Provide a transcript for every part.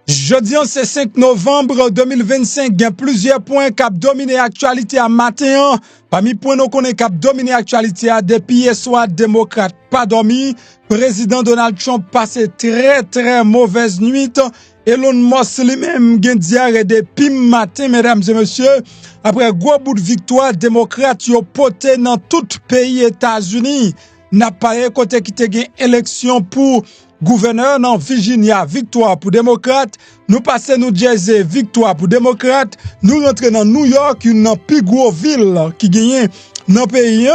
Jeudi, c'est 5 novembre 2025. Il y a plusieurs points qui ont dominé l'actualité à matin. Parmi les points nous connaissons qui ont dominé l'actualité depuis hier soir, Demokrat pas dormi. Président Donald Trump passé très mauvaise nuit. Elon Musk lui-même a diarrhée depuis matin, mesdames et messieurs. Après gros bout de victoire, Demokrat yo poté dans tout pays États-Unis. N'a pas côté qui te gagne élection pour gouverneur dans Virginia, victoire pour Démocrate. Nous passons New Jersey, victoire pour Démocrate. Nous rentrons dans New York, une plus grosse ville qui gagne dans le pays.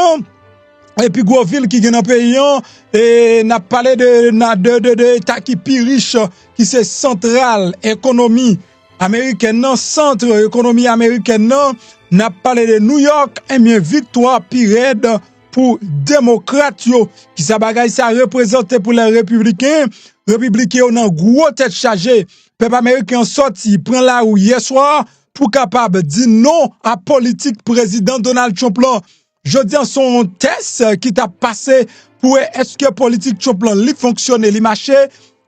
Et puis grosse ville qui gagne dans le pays. Et n'a parlé de État qui plus riche, qui c'est central économie américaine, non, centre économie américaine, non. N'a parlé de New York, et bien victoire pire pour démocrates qui sa bagaille ça représenté pour les républicains ont un gros tête chargée. Peuple américain sorti prend la rue hier soir pour capable dire non à politique président Donald Trump là. Je dis son test qui t'a passé pour est-ce que politique Trump là li fonctionne, li marche,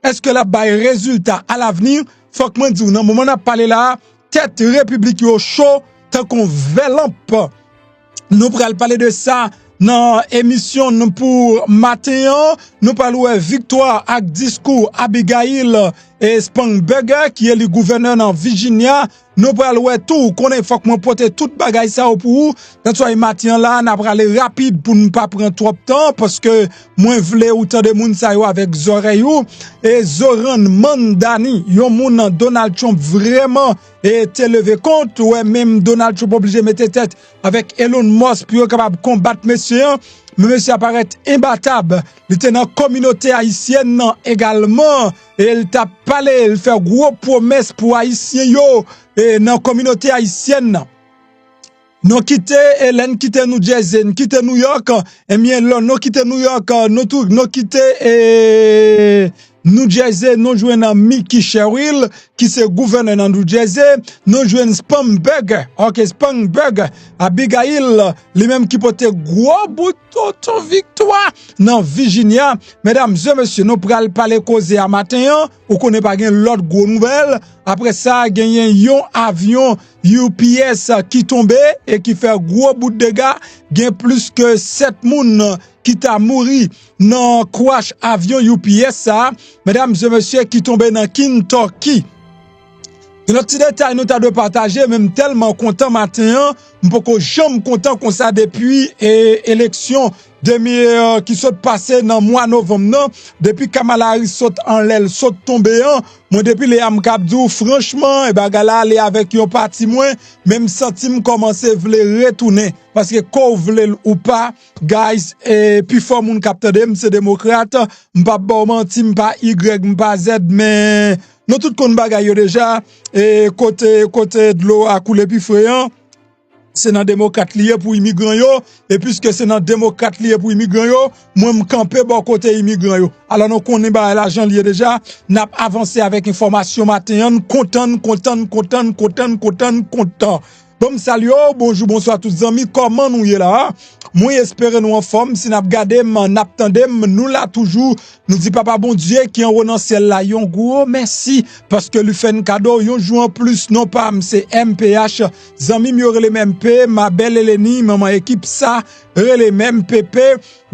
est-ce que la bail résultat à l'avenir. Faut que moi dis non moment n'a parlé là tête république au chaud tant qu'on velampe. Nous pral parler de ça dans émission pour matin, nous parlons victoire avec discours Abigail et Spanberger qui est le gouverneur dans Virginia. Nous parlons tout, qu'on est faut que moi porter toute bagaille ça pour vous. Dans ce matin là, n'a parler rapide pour ne pas prendre trop de temps parce que moi vle autant de monde ça avec oreilles et Zoran Mamdani, yon moun Donald Trump vraiment est élevé compte ouais même Donald Trump obligé mettre tête avec Elon Musk pour capable combattre monsieur. Monsieur apparaît imbattable. Il était dans la communauté haïtienne également. Et il t'a parlé, il fait gros promesses pour haïtiens yo et dans la communauté haïtienne. Nous quittons Hélène, quittons New Jersey, quittons New York, et bien nous quittons New York, nous quittons New Jersey, nous jouons Mickey Sherrill, qui c'est gouverneur dans New Jersey, nous jouons Spanberger, ok, Spanberger, Abigail, lui-même qui portait gros bout de victoire dans Virginia. Mesdames et messieurs, nous pral parler causer à matin, ou qu'on n'est pas gain l'autre gros nouvelle. Après ça, gagné un avion UPS qui tombé et qui fait gros bout de dégâts, gain plus que 7 moun qui t'a mouri dans crash avion UPS ça. Mesdames et messieurs, qui tombé dans Kentucky. Et notre petit détail, nous t'avons partagé, même tellement content matin, m'poko jamais content comme ça depuis élection qui sont passé dans mois novembre, non? Depuis Kamala Harris saute en l'aile, saute tombé en, moi depuis les Amkabdou, franchement, et bagala aller avec yon parti moins, même sentime commencer vle retourner. Parce que qu'on vle ou pas, guys, et puis fort moun capteur dem, c'est démocrate, m'pa bon menti, m'pa Y, m'pa Z, mais, nous tout kon bagay yo déjà, et côté de l'eau a coulé puis frayant, c'est dans démocrate lié pour immigrants yo, et puisque c'est dans démocrate lié pour immigrants yo, moi m'camper bon côté immigrants yo. Alors nous connaît ba l'argent lié déjà, n'a avancé avec information matin, content. Bon salut, bonjour, bonsoir tous les amis, comment nous y est là? Moi espère nous en forme, si n'a regardé, n'attendez, nous là toujours, nous dit papa bon Dieu qui en dans ciel là, yon gros merci parce que lui fait un cadeau, yon joue en plus non pas c'est MPH, zami mi les mêmes P, ma belle Eleni, maman équipe ça, les mêmes PP,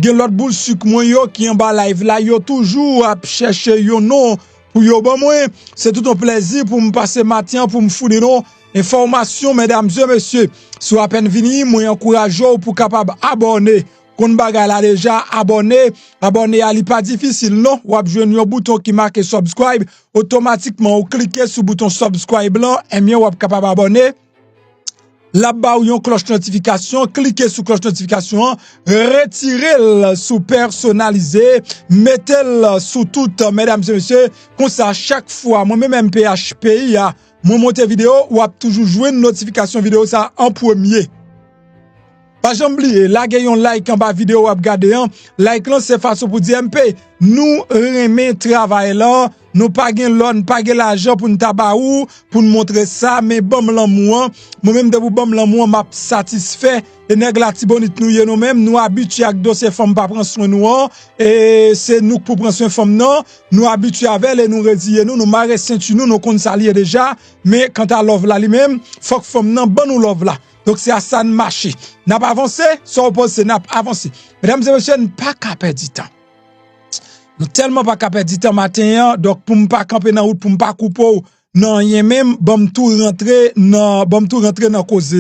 gen l'autre boule sucre moi yo qui en bas live là, yo toujours à chercher yon non pour yo bon moi, c'est tout un plaisir pour me passer matin pour me fouler non. Information, mesdames et messieurs, sur à peine vini, moi encourage pour capable abonner. Kon bagay là déjà abonner à li pas difficile non, ou ap joindre un bouton qui marque subscribe, automatiquement ou cliquer sur bouton subscribe là, et bien ou ap capable abonner. Là-bas où yon cloche notification, cliquez sur cloche notification, retirez-le sous personnalisé, mettez-le sous tout, mesdames et messieurs, comme ça chaque fois, moi-même MPHPI, moi monte vidéo, ou a toujours joué une notification vidéo ça en premier. Pas jamais oublier, là yon like en bas vidéo ou regarder like là c'est façon pour dire MP, nous remet travail là nous pas gen l'on, pas gen l'argent pour nous tabaou, pour nous montrer ça, mais bon l'amour, moi-même de vous bon l'amour, m'a satisfait, et nèg la tibonite nous même, nous habitués avec dossier femme pas prendre soin nous, et c'est nous pour prendre soin femme non, nous habitués avec et nous redire nous marrer ceinture nous compte s'allier déjà, mais quand à love là lui-même, faut que femme non bon nous love là. Donc c'est à ça de marcher. N'a pas avancé, sans opposer, n'a pas avancé. Mesdames et messieurs, nous pas qu'à perdre du temps. Nous tellement pas qu'à perdre du temps matin, donc pour ne pas camper dans route, pour ne pas couper, non, y a même, bon tout rentrer dans cause,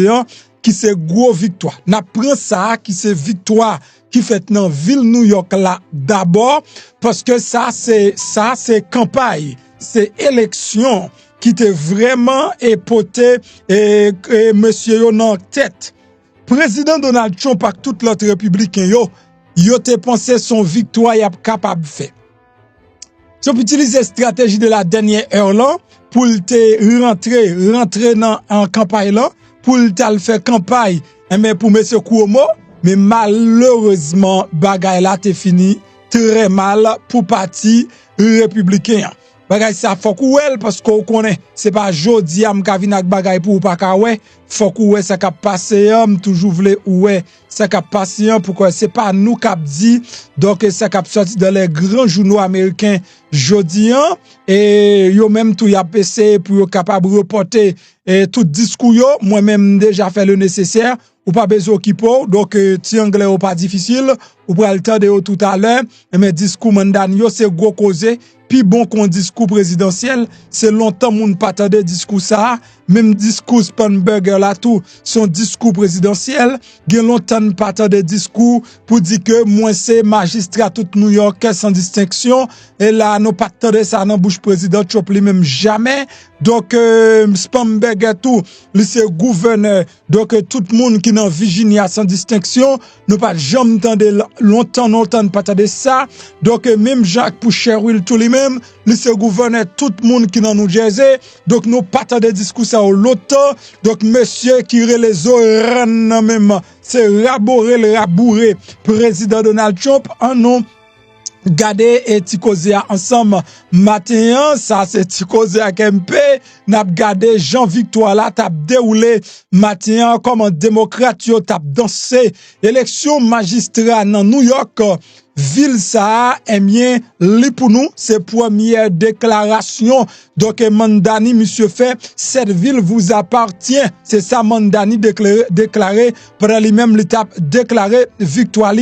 qui c'est gros victoire. N'a prend ça, qui c'est victoire, qui fait dans ville New York là, d'abord, parce que ça c'est campagne, c'est élection, qui était vraiment époté et monsieur yo nan tête. Président Donald Trump ak tout l'autre républicain yo te pensé son victoire y a capable faire. Si on peut utiliser stratégie de la dernière heure là pour te rentrer dans en campagne là pour te faire campagne mais pour monsieur Cuomo mais malheureusement bagay là te fini très mal pour parti républicain. Bagay ça faut qu'ouel parce qu'on connaît c'est pas jodi am ka vinn ak bagay pour pas ka ouais faut qu'ouel ça ka passer toujours vle ouais ça ka passer pourquoi c'est pas nous k'ap dit donc ça ka sorti dans les grands journaux américains jodi et yo même tout y a essayé pour yo capable reporter et tout discours yo moi même déjà fait le nécessaire ou pas besoin occuper donc ti anglais ou pas difficile ou pral tande tout à l'heure mais discours Mamdani yo c'est gros causé puis bon qu'on discours présidentiel, c'est longtemps moun pas tande discours ça, même discours Spanberger là tout, son discours présidentiel, gen longtemps pas tande discours pour dire que moi c'est magistrat tout New York sans distinction et là nous pas tande ça dans bouche président Trump lui même jamais. Donc Spanberger tout, lui c'est gouverneur. Donc tout monde qui dans Virginia sans distinction, nous pas jamais tande longtemps pas tande ça. Donc même Jacques Poucherville tout lui-même lui c'est gouverneur tout le monde qui dans New Jersey donc nous pas de discours ça au loto donc monsieur qui les oreilles même c'est rabouré président Donald Trump en nous garder et tikoser ensemble matin ça c'est tikoser avec MP n'a gardé Jean Victoire là t'a déroulé matin comme un démocrate yo t'a dansé élection magistrat dans New York ville ça eh bien li pour nous c'est première déclaration donc Mamdani monsieur fait cette ville vous appartient c'est ça Mamdani déclaré pendant lui-même l'étape déclaré victoire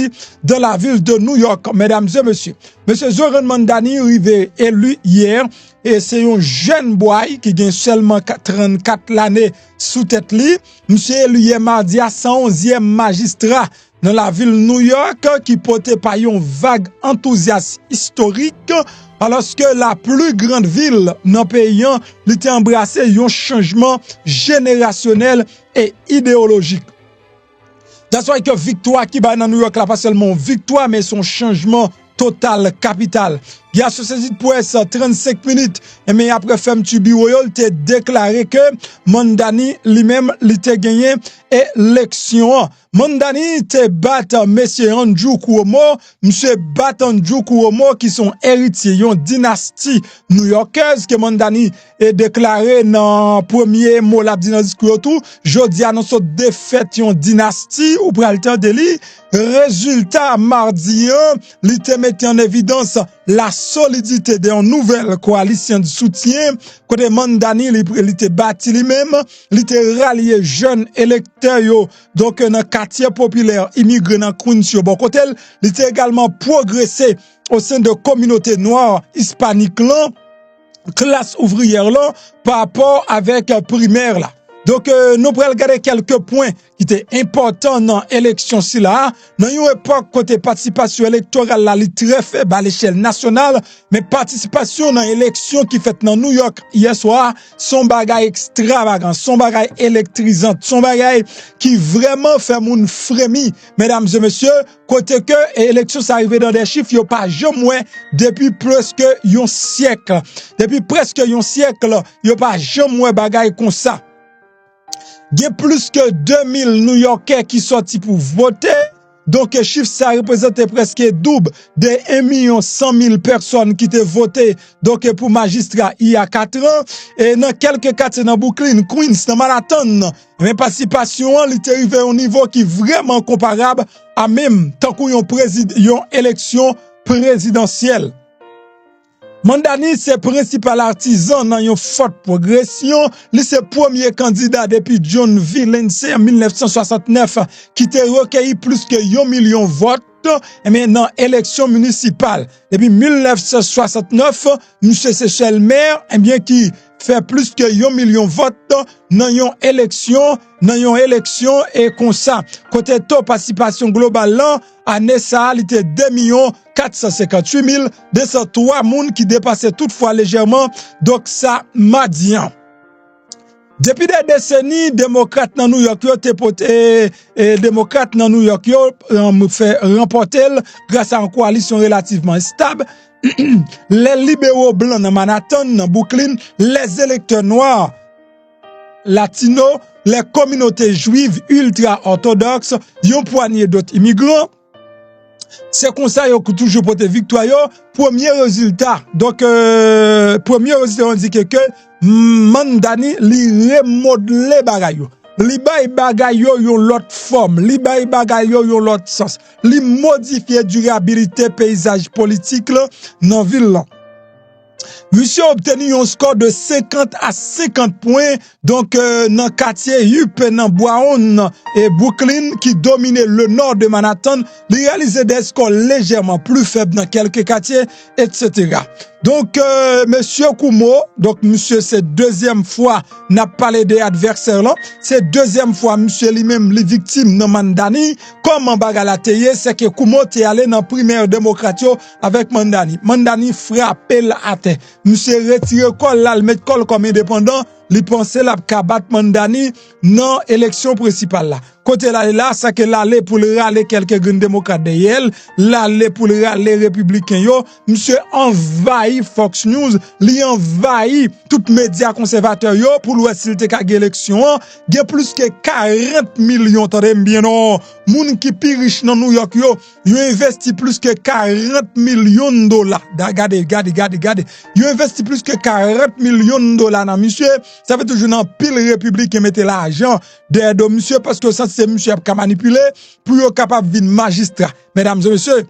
dans la ville de New York. Mesdames et messieurs, monsieur Zoran Mamdani arrivé élu hier et c'est un jeune boy qui gagne seulement 34 l'année sous tête li monsieur élu hier mardi à 111e magistrat dans la ville New York qui portait par une vague enthousiasme historique alors que la plus grande ville dans le pays était embrassé un changement générationnel et idéologique. C'est pourquoi que victoire qui va dans New York là pas seulement victoire mais son changement total capital. Il y a société de presse 35 minutes et mais après femme tu bureau il t'a déclaré que Mamdani lui-même il t'a gagné élection. Mamdani te bat monsieur Andrew Cuomo, monsieur bat Andrew Cuomo qui sont héritiers d'une dynastie new-yorkaise que Mamdani est déclaré dans premier mot la dans discours tout, jodi annonce défaite une dynastie ou pral temps de li résultat mardi li te met en évidence la solidité d'une nouvelle coalition de soutien côté Mamdani il te bâti lui-même il te rallié jeunes électeurs yo donc dans quartier populaire immigré dans Queens yo bon côté il était également progressé au sein de communauté noire hispanique là classe ouvrière là par rapport avec primaire là. Donc nous pourrons regarder quelques points qui étaient importants dans l'élection si là. Dans une époque côté participation électorale là, très faible à l'échelle nationale, mais participation dans l'élection qui fait dans New York hier soir, son bagage extravagant, son bagage électrisant, son bagage qui vraiment fait moun frémi, mesdames et messieurs, côté que élection ça arrivé dans des chiffres yo pas jamais depuis presque un siècle. Depuis presque un siècle, yo pas jamais bagage comme ça. Il y a plus que 2000 New-Yorkais qui sortent pour voter. Donc, chiffre ça représente presque double de 1,100,000 personnes qui étaient votées donc pour magistrat il y a 4 ans. Et dans quelques quartiers dans Brooklyn, Queens, dans Manhattan, mais participation est arrivé à un niveau qui est vraiment comparable à même tant qu'on y a une élection présidentielle. Mamdani, c'est principal artisan dans une forte progression. Lui, c'est premier candidat depuis John V. Lindsay en 1969 qui a recueilli plus que 1 million de votes. Et maintenant, élection municipale. Depuis 1969, M. Seychelles maire, eh bien, qui fait plus que 1 million de votes dans une élection et comme ça. Côté taux participation globale là, année ça, il était 2 458 203 personnes qui dépassaient toutefois légèrement. Donc ça, Madian. Depuis des décennies, Demokrat dans New York, Demokrat dans New York, fait remporter grâce à une coalition relativement stable. Les libéraux blancs dans Manhattan, dans Brooklyn, les électeurs noirs, latinos, les communautés juives ultra-orthodoxes, une poignée d'autres immigrants. C'est comme ça que toujours pour victoire. Premier résultat. Donc, premier résultat, on dit que Mamdani li remodele bagay yo. Li bay bagay yo yon l'autre forme. Li bay bagay yo yon l'autre sens. Li modifie durabilité paysage politique là dans ville là. Monsieur a obtenu un score de 50 à 50 points, donc dans le quartier Yup, dans Boaon et Brooklyn, qui dominait le nord de Manhattan, il réalisait des scores légèrement plus faibles dans quelques quartiers, etc. Donc, monsieur Koumo, donc monsieur, c'est deuxième fois, n'a parlé des adversaires là, c'est deuxième fois, monsieur lui-même, les victimes de Mamdani, comment bagalateye, c'est que Koumo t'est allé dans primaire démocrate avec Mamdani. Mamdani frappé la terre. Monsieur retiré col là, le mettre col comme indépendant, li pensait la kabat Mamdani dans élection principale là. Côté là, ça que l'aller pour le râler quelques grands démocrates de yel, l'aller pour le râler républicains yo, monsieur envahit Fox News, li envahit tout médias conservateurs yo pour l'ouest s'il te kage élection, gen plus que 40 millions, t'entendez bien non, moun qui pi riche dans New York yo investi plus que 40 millions de dollars. Regardez, yo investi plus que 40 millions de dollars dans monsieur, ça fait toujours dans pile république qui mettait l'argent de monsieur parce que ça c'est monsieur qui a manipulé pour être capable de venir magistrat. Mesdames et messieurs,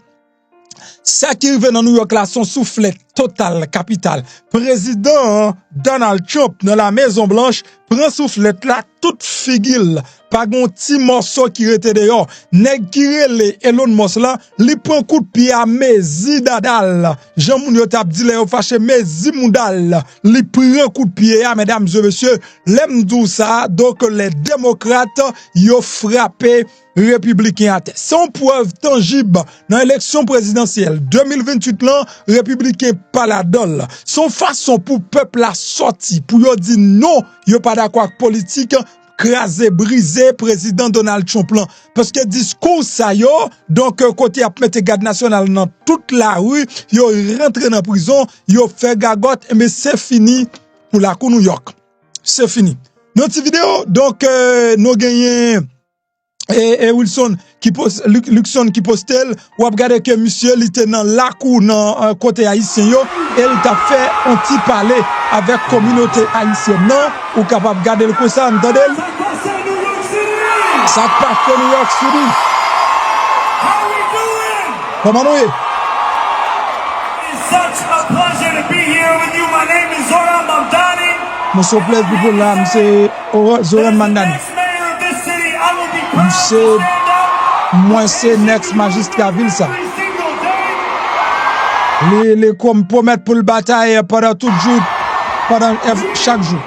ça qui arrive dans New York là, son soufflet total, capital. Président Donald Trump dans la Maison Blanche prend soufflet là, toute figure. Pas gon petit morceau qui était dehors. Nèg qui relè Elon Musk là, li prend coup de pied à Mezi Dadal. Jean moun yo tap di le yo fâché Mezi Moudal. Li prend coup de pied à mesdames et messieurs, l'aime dou ça, donc les démocrates yo frappé républicain à terre. Sans preuve tangible dans l'élection présidentielle 2028 là, républicain pas la donne. Son façon pour peuple la sorti pour yo dire non, yo pas d'accord avec politique. Crasé, brisé, président Donald Trump là. Parce que discours ça yo, donc côté a mettre garde nationale dans toute la rue, yo rentré dans prison, yo fait gagotte, mais c'est fini pour la cour New York. C'est fini. Notre vidéo, donc nous gagnons et Wilson qui poste Luxon qui postel ou regarder que monsieur il était dans la cour dans côté haïtien yo et il t'a fait un petit parler avec communauté haïtienne non ou capable garder le ça entendez ça passe à New York City. Comment nous est? It's such a pleasure to be here with you. My name is Zoran Mamdani. Monsieur plaisir pour là monsieur Zoran Mamdani. Monsieur moi c'est next magistrat ville ça. Les comme promettre pour le bataille pendant tout jour pendant chaque jour.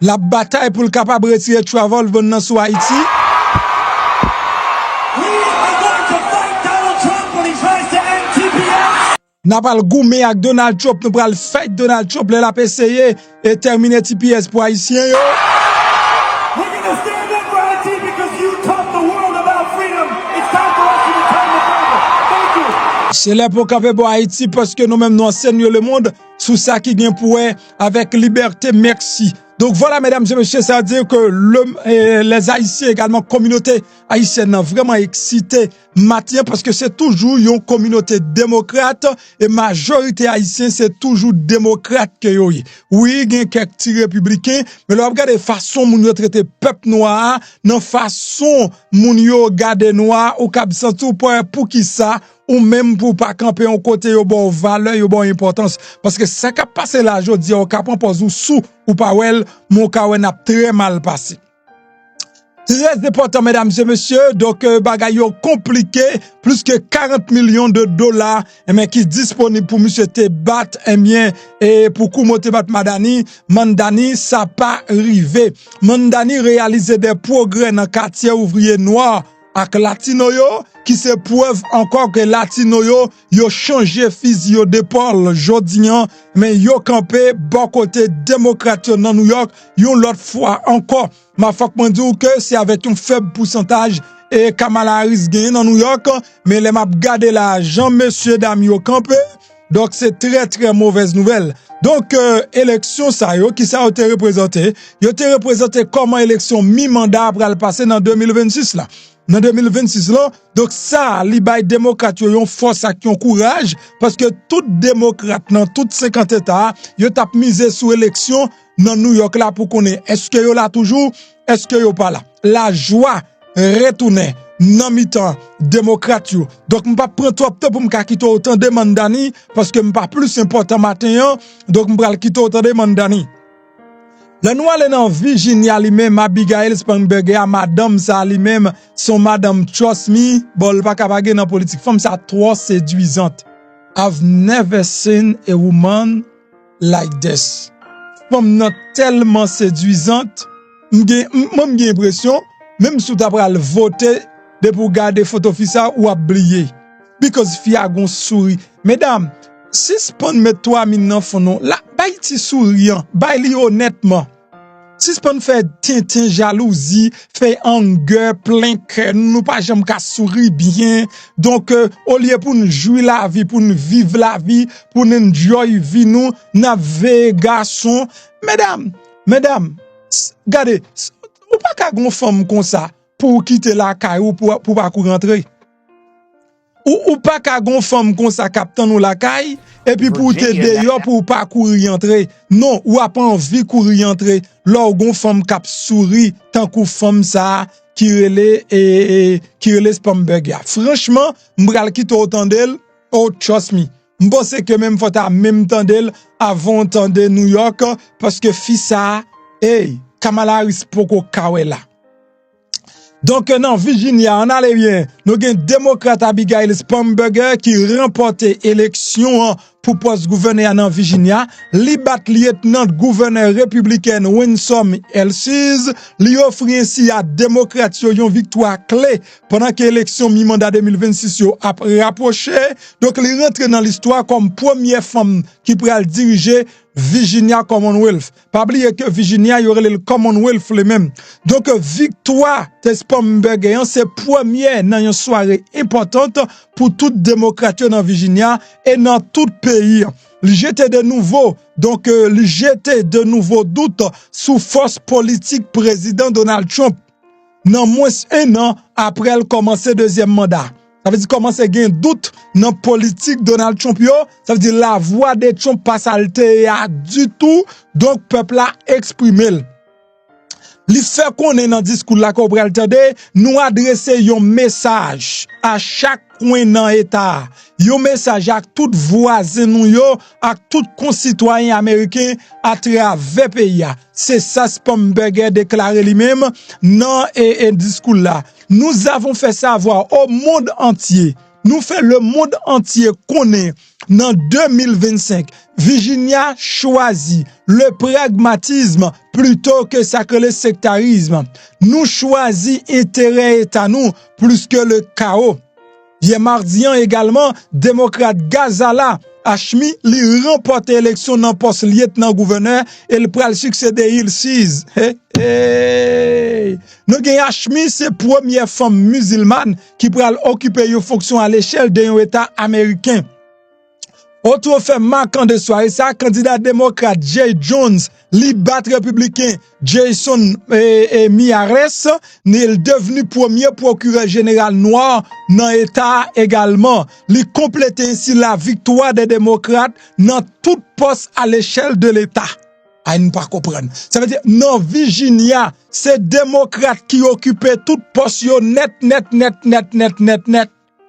La bataille pour le capable retirer travel venant sur Haïti. N'a pas le goumé avec Donald Trump, nous pral fight Donald Trump, la PCE et terminer TPS pour Haïtien yo. C'est là pour qu'on pour Haïti parce que nous-mêmes nous enseignons le monde sous ça qui vient pour avec liberté, merci. Donc voilà, mesdames et messieurs, ça veut dire que les Haïtiens également, communauté haïtienne, vraiment excité matin parce que c'est toujours une communauté démocrate et majorité haïtienne, c'est toujours démocrate que yo. Oui, il y a quelques petits républicains, mais là, regardez façon moun yo traité peuple noir, non façon moun yo garder noir ou k'ab sentou pour qui ça ou même pour pas camper en côté yo bon valeur yo bon importance parce que ça qu'a passé là jodi on ka prend pose ou sous ou pas well mon ka n'a très mal passé. Très important, mesdames et messieurs. Donc, bagay yo compliqué. Plus que 40 millions de dollars, mais qui disponible pour monsieur te battre, bien, et pour Koumo te battre Mamdani, ça pas arrivé. Mamdani réalise des progrès dans le quartier ouvrier noir avec Latino yo, qui se prouve encore que Latino yo changé physio d'épaule jodian, mais yo campé bon côté démocrate dans New York, yon l'autre fois encore. Ma faut que dire que c'est avec un faible pourcentage et Kamala Harris gagne dans New York, mais les m'a gardé là, Jean monsieur dame yo campé. Donc c'est très très mauvaise nouvelle. Donc élection ça yo qui ça a été représenté, yo été représenté comment élection mi-mandat après le passer dans 2026 là. Dans 2026 là, donc ça li bay démocrate yo yon force ak yon courage parce que tout démocrate dans toutes 50 états, yo t'a misé sur élection dans New York là pour connaître est-ce que yo là toujours, est-ce que yo pas là. La joie retourner nan mi-temps démocrate yo. Donc m'pa prendre trop temps pour m'ka quitter autant de Mamdani parce que m'pa plus important matin donc m'pa quitter autant de Mamdani. La nou ale nan Virginia lui-même, Abigail Spanberger, madame ça lui-même, son madame trust me, bol pa kapage nan politique. Femme ça trop séduisante. I've never seen a woman like this. Femme nan tellement séduisante, m'gen impression, même si t'as pral voter, de pour garder photo fissa ou oublier. Because fia gon souri. Mesdames, si spon met 3000 nan fon non, la bay ti souriant, bay li honnêtement. Si spon fait tintin jalousie, fait anger, plein cœur, nous pas jamais ka souri bien. Donc au lieu pour nous jouir la vie, pour nous vivre la vie, pour nous enjoy vie nous, n'a garçon. Mesdames, regardez, ou pas ka gon femme comme ça pour quitter la caille ou pour pas rentrer. Ou pas ka gon femme comme ça captain ou la caille et puis pour te d'ailleurs pour pas courir entrer. Non, ou a pas envie courir entrer. Là gon femme cap sourit tant que femme ça qui relait Spamberger. Franchement, m'bral quitte autant d'elle, oh trust me. M'pense que même faut ta même temps d'elle avant entendre New York parce que fi ça, hey, Kamala Harris poko kawe là. Donc, dans Virginia, on allait bien. Nous avons un démocrate Abigail Spanberger qui remporté l'élection pour poste gouverneur dans Virginia. Li bat lieutenant gouverneur républicain Winsome Elsis. Li offre ainsi à démocrate une victoire clé pendant que l'élection mi-mandat 2026 a rapproché. Donc, li rentre dans l'histoire comme première femme qui pourrait diriger Virginia Commonwealth. Pas oublier que Virginia y aurait le Commonwealth le même. Donc victoire de Spamberger c'est première dans une soirée importante pour toute démocrate dans Virginia et dans tout pays. Il jetait de nouveau donc il jetait de nouveau doute sous force politique président Donald Trump. Dans moins un an après le commencer deuxième mandat. Ça veut dire commencer à gagner doute dans la politique Donald Trump yo, ça veut dire la voix de Trump pas salté du tout, donc peuple a exprimé. Li fait qu'on est dans discours là qu'on pral tande, nous adresser un message à chaque coin dans état. Un message à tout voisin nous yo, à tout concitoyen américain à travers pays. C'est ça Spamberger déclaré lui-même dans un discours là. Nous avons fait savoir au monde entier. Nous fait le monde entier connaître dans 2025. Virginia choisit le pragmatisme plutôt que le sectarisme. Nous choisit intérêt état nous plus que le chaos. Hier mardi également, démocrate Gazala Hashmi li remporte élection dans poste lieutenant gouverneur et le pral succéder il 6. Nous gen Hashmi c'est première femme musulmane qui pral occuper une fonction à l'échelle d'un état américain. Autre fait marquant de soirée, ça, candidat démocrate Jay Jones, li bat républicain Jason Miyares, n'est devenu premier procureur général noir dans l'État également. Li complète ainsi la victoire des démocrates dans tout poste à l'échelle de l'État. À ne pas comprendre. Ça veut dire, non, Virginia, c'est démocrate qui occupait tout poste yo net.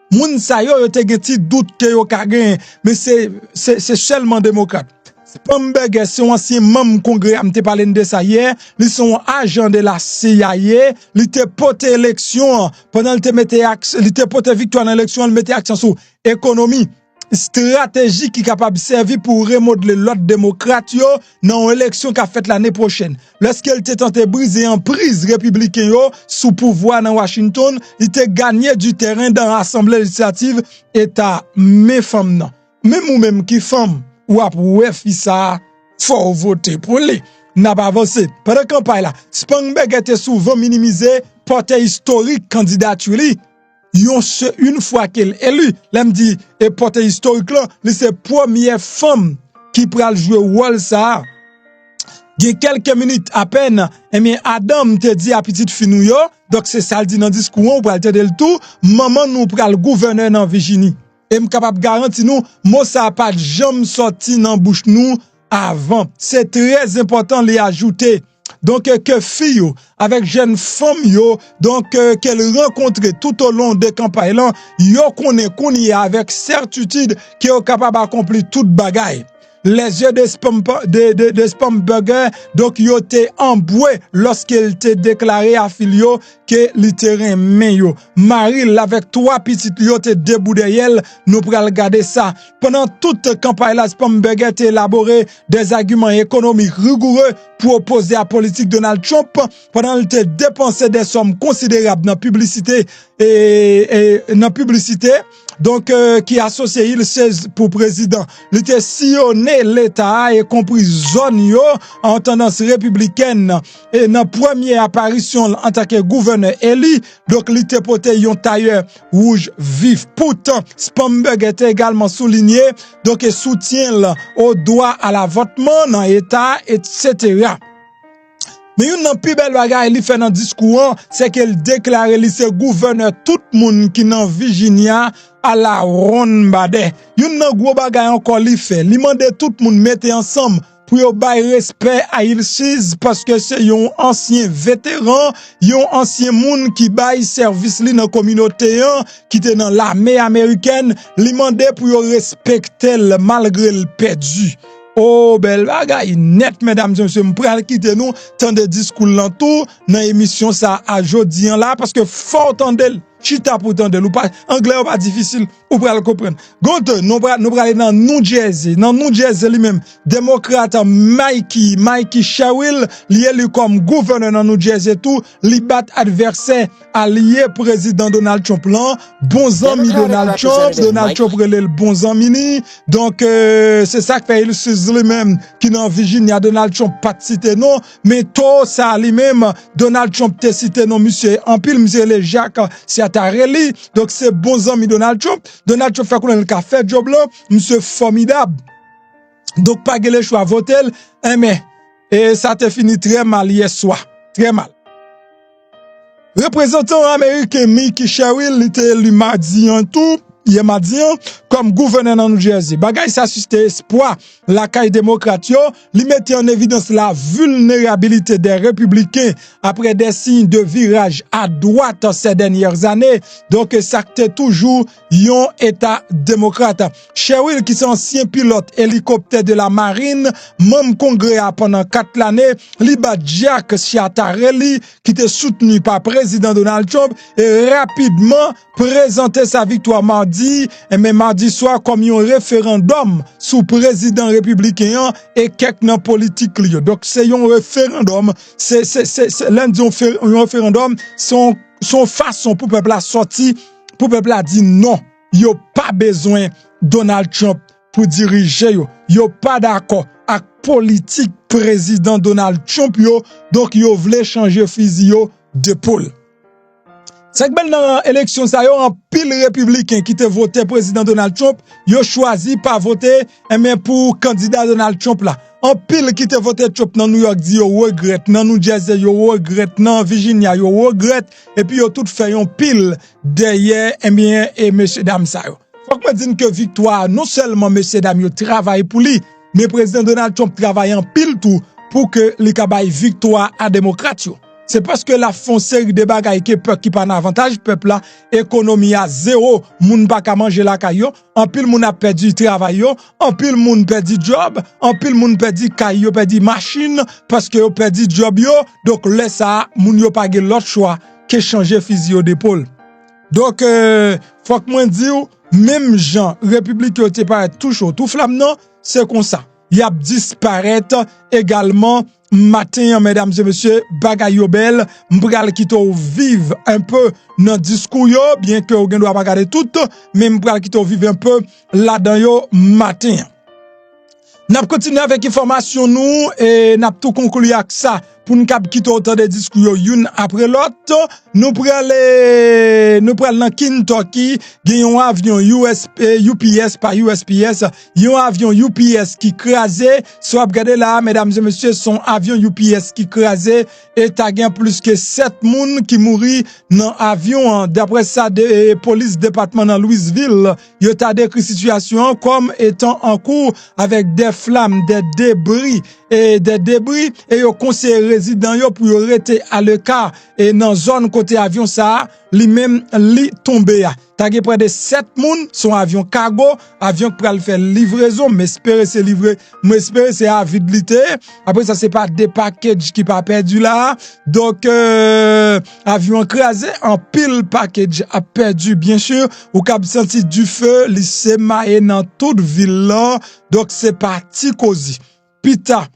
Moun sa yo te gen ti doute que yo ka gen, mais c'est seulement démocrate. Spamberger, c'est un ancien membre congrès, m'te parlé de ça hier, ils sont agents de la CIA, ils te porté élection pendant le te mette action, ils te porté victoire dans l'élection, ils mette action sur économie. Stratégie qui est capable de servir pour remodeler l'autre démocrate yo dans l'élection qu'a fait l'année prochaine. Lorsqu'elle était tenté briser en prise républicain yo sous pouvoir dans Washington, il était gagné du terrain dans l'Assemblée législative et ta mes femmes non. Même ou même qui femme ou après ça faut voter pour lui. N'a pas avancé. Pendant campagne là, Spangberg était souvent minimisé portée historique candidature li. Une fois qu'elle est élue, elle dit, et portée historique là, c'est la première femme qui pral jouer rôle ça. Il y a quelques minutes à peine, et bien Adam te dit à petite fille yo, donc c'est ça le dit dans le discours, on pral te dire le tout, maman nous pral gouverneur dans Virginie. Et me capable garantir nous, moi ça pas jamais sorti dans bouche nous avant. C'est très important les ajouter. Donc que fille avec jeune femme yo donc qu'elle rencontre tout au long de campagne là yo connaît qu'on y avec certitude qui est capable d'accomplir toute bagaille. Les yeux de Spamberger donc yo te emboué lorsqu'il te déclaré à filio que le terrain men yo. Marie avec trois petites yo te déboudé elle nous pral regarder ça. Pendant toute campagne là Spamberger te élaboré des arguments économiques rigoureux pour opposer à la politique Donald Trump pendant qu'il te dépensé des sommes considérables dans publicité et dans publicité donc qui associe il 16 pour président. Il était sillonné l'État y compris zone yo en tendance républicaine et dans première apparition en tant que gouverneur élu donc il était porté un tailleur rouge vif. Pourtant Spamberg était également souligné donc soutien au droit à l'avortement dans l'État etc. Mais une plus belle bagaille il fait dans discours c'est qu'elle déclare il c'est gouverneur tout monde qui dans Virginia à la ronde bade. Une gros bagaille encore li fait. Li mande tout monde mettre ensemble pour yo bay respect à Ilsiz parce que c'est un ancien vétéran, un ancien monde qui bay service li dans communauté qui était dans l'armée américaine, li mande pour yo respecter malgré le perdu. Oh, belle bagaille net, mesdames et messieurs, m'pral quitter nous, tant de discours l'entour, dans l'émission ça à jodi là, parce que fort tendel, chita pour tendel, ou pas, anglais ou pas difficile, ou pral comprendre. Gonte, nous pral aller dans New Jersey lui-même, démocrate Mikey Sherrill, lié comme gouverneur dans New Jersey tout, li bat adversaire allié président Donald Trump là, bons amis Donald Trump relè le bons amis, donc c'est ça que fait il lui-même qui dans Virginia Donald Trump pas cité non mais tout ça lui-même Donald Trump te cité non monsieur en pile monsieur le Jacques Siatarelli donc c'est bons amis Donald Trump fait qu'on le fait job là monsieur formidable donc pas le choix voter mais et ça te fini très mal hier soir très mal. Représentant américain Mickey Sherrill était élu mardi en tout hier mardi comme gouverneur dans New Jersey. Bagay ça suscite espoir la caille démocrate yo, li mettait en évidence la vulnérabilité des républicains après des signes de virage à droite ces dernières années. Donc ça était toujours un état démocrate. Sherrill qui est ancien pilote hélicoptère de la marine, membre congrès pendant 4 années, li bat Jack Siatarelli qui était soutenu par président Donald Trump et rapidement présenté sa victoire mardi et mardi soir comme un référendum sous président républicain et quelques dans politique lieu. Donc c'est un référendum, c'est lundi un référendum son façon pour peuple à sortir, pour peuple à dire non, yo pas besoin Donald Trump pour diriger yo pas d'accord avec politique président Donald Trump yo, donc yo voulait changer fusil yo d'épaule. C'est que dans l'élection, ça y a un pile républicain qui te voté président Donald Trump, yo choisi pas voter, mais pour candidat Donald Trump là. En pile qui te voté Trump dans New York dit yo regrette, dans New Jersey yo regrette, dans Virginia yo regrette, et puis yo tout fait un pile derrière, et monsieur dame ça yo. Faut que me dise que victoire, non seulement monsieur dame yo travaille pour lui, mais président Donald Trump travaille en pile tout pour que li kabay victoire à démocrate yo. C'est parce que la font série de bagaille qui peuple qui pas avantage peuple là, économie à zéro, moun pas ka manger la caillou, en pile moun a perdu travail yo, en pile moun perdu job, en pile moun perdu caillou, perdu machine parce que yo perdu job yo, donc laisse ça moun yo pas gen l'autre choix que changer fusil d'épaule. Donc faut que moi dire même gens république yo te paraît tout chaud, tout flamme non, c'est comme ça. Y a disparaître également matin, mesdames et messieurs, bagay yo bel, m'pral kito vive un peu dans discours yo, bien que on doit pas regarder tout, mais m'pral kito vive un peu là-dedans yo matin. N'a continuer avec information nous et n'a tout conclu avec ça pour nous cap quitter autant de discours une après l'autre. Nous pral dans Kentucky, gagne un avion UPS pas USPS, un avion UPS qui crasé, soit regardez là mesdames et messieurs, son avion UPS qui crasé et t'as gain plus que 7 moun qui mouri dans avion d'après ça de police département dans Louisville, yo t'a décrit situation comme étant en cours avec des flammes, des débris et yo conseil résident yo pour rester à l'écart et dans zone côté avion ça li même li tombé a t'a près de 7 moun son avion cargo avion qui pral faire livraison mais espérer c'est livré mais espérer c'est à vidité après ça c'est pas des packages qui pas perdu là donc avion crasé en pile package a perdu bien sûr ou cap senti du feu li semaillé dans toute ville là donc c'est parti cosy pita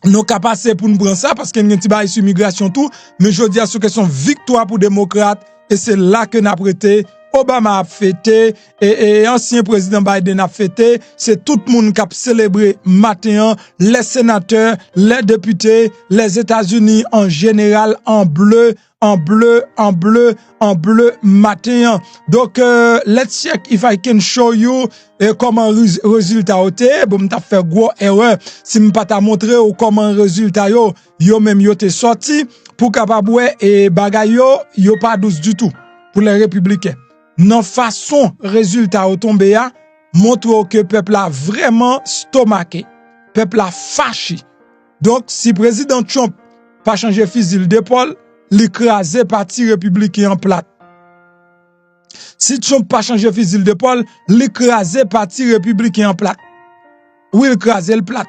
nous ka passer pour nous prendre ça parce qu'il y a un petit bail sur migration tout mais je dis à ce que son victoire pour démocrate et c'est là que n'a prêté Obama a fêté et ancien président Biden a fêté, c'est tout le monde qui a célébré matin, les sénateurs, les députés, les États-Unis en général en bleu matin. Donc let's check if I can show you comment résultat oté. Bon m'ta fait gros erreur si m'pas ta montrer ou comment résultat yo même yo te sorti pour capable et bagay yo pas douce du tout pour les républicains. Non façon résultat au tombé a montre que peuple a vraiment stomaqué, peuple a fâché. Donc si président Trump pas changer fusil d'épaule, l'écraser parti républicain en plate. Si Trump pas changer fusil d'épaule, l'écraser parti républicain en plate. Ou l'écraser le plate.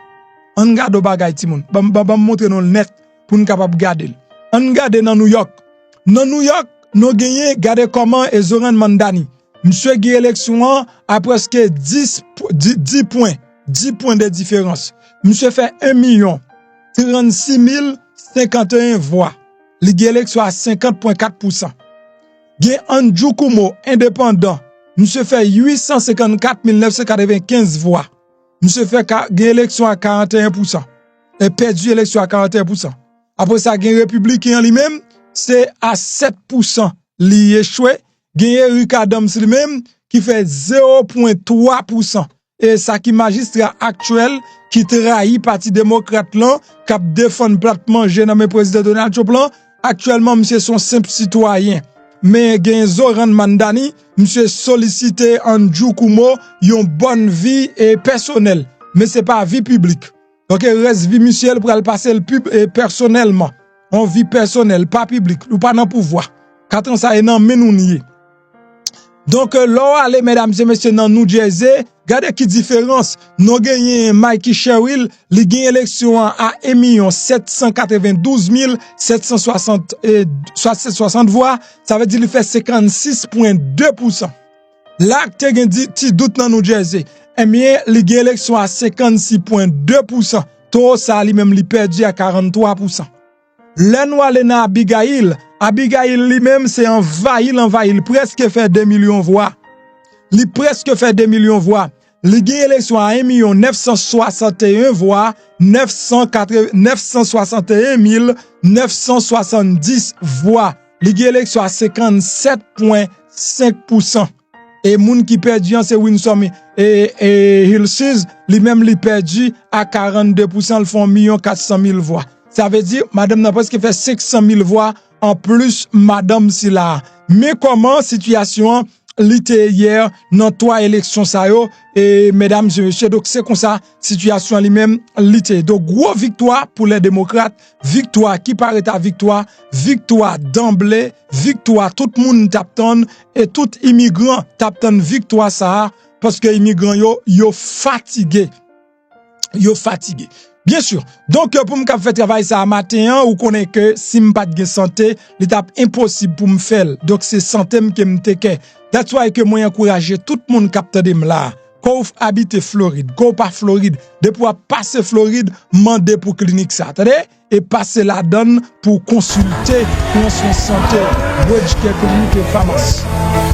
On regarde au bagay ti moun. Ba montrer nous le net pour nous capable garder. On regarde dans New York. Dans New York nous gagné, regardez comment et Zoran Mamdani. Monsieur gagné élection à presque 10 points de différence. Monsieur fait 1 36 051 voix. Il gagné élection à 50,4%. Gagné Andrew Cuomo, indépendant. Monsieur fait 854 995 voix. Monsieur fait gagné élection à 41%. Et perdu élection à 41%. Après ça, gagné républicain lui-même, c'est à 7% li échoué, gagné Eric Adams lui-même qui fait 0,3%. Et ça qui magistrat actuel qui trahit parti démocrate là, qui défend platement jeune président Donald Trump là, actuellement monsieur son simple citoyen. Mais gagné Zoran Mamdani, monsieur sollicité Andrew Cuomo yon bonne vie et personnelle, mais c'est pas vie publique. Donc reste vie monsieur pour aller passer le pub et personnellement. On vie personnelle, pas public, ou pas dans pouvoir. 4 ans ça est dans menounier. Donc là allez mesdames et messieurs dans New Jersey, regardez qui différence. Nous gagné Mikey Sherrill, il gagne élection à 1 792 760 voix, ça veut dire il fait 56,2%. Là tu as petit doute dans New Jersey. Il gagne élection à 56,2%. Tout ça lui-même il perdu à 43%. L'enwalena Abigail lui-même c'est envahi, presque fait 2 millions de voix. Il presque fait 2 millions de voix. Il gagne élection à 1 961 voix, 961 970 voix. li gen élection à 57,5%. Et moun qui perdu c'est Winsom et Hills, li même li perdu à 42%, le font 1,4 million voix. Ça veut dire madame n'a presque fait 500 000 voix en plus madame si là. Mais comment situation l'été hier dans 3 élections ça yo et mesdames et messieurs, donc c'est comme ça situation lui-même l'été. Donc gros victoire pour les démocrates, victoire qui paraît à victoire d'emblée, victoire tout le monde t'attend et tout immigrant t'attend victoire ça parce que immigrants yo fatigué. Bien sûr. Donc, pour me faire travail ça matin, ou connaît que si m'pas de santé, l'étape impossible pour me faire. Donc, c'est santé que me teke. That's why que moi encourager tout le monde capte de là. Quand vous habitez Floride, quand pas Floride, de pouvoir passer Floride, mandez pour clinique ça. Attendez? Et passer la donne pour consulter pour son santé. Bridgecare Clinique et Pharmacie.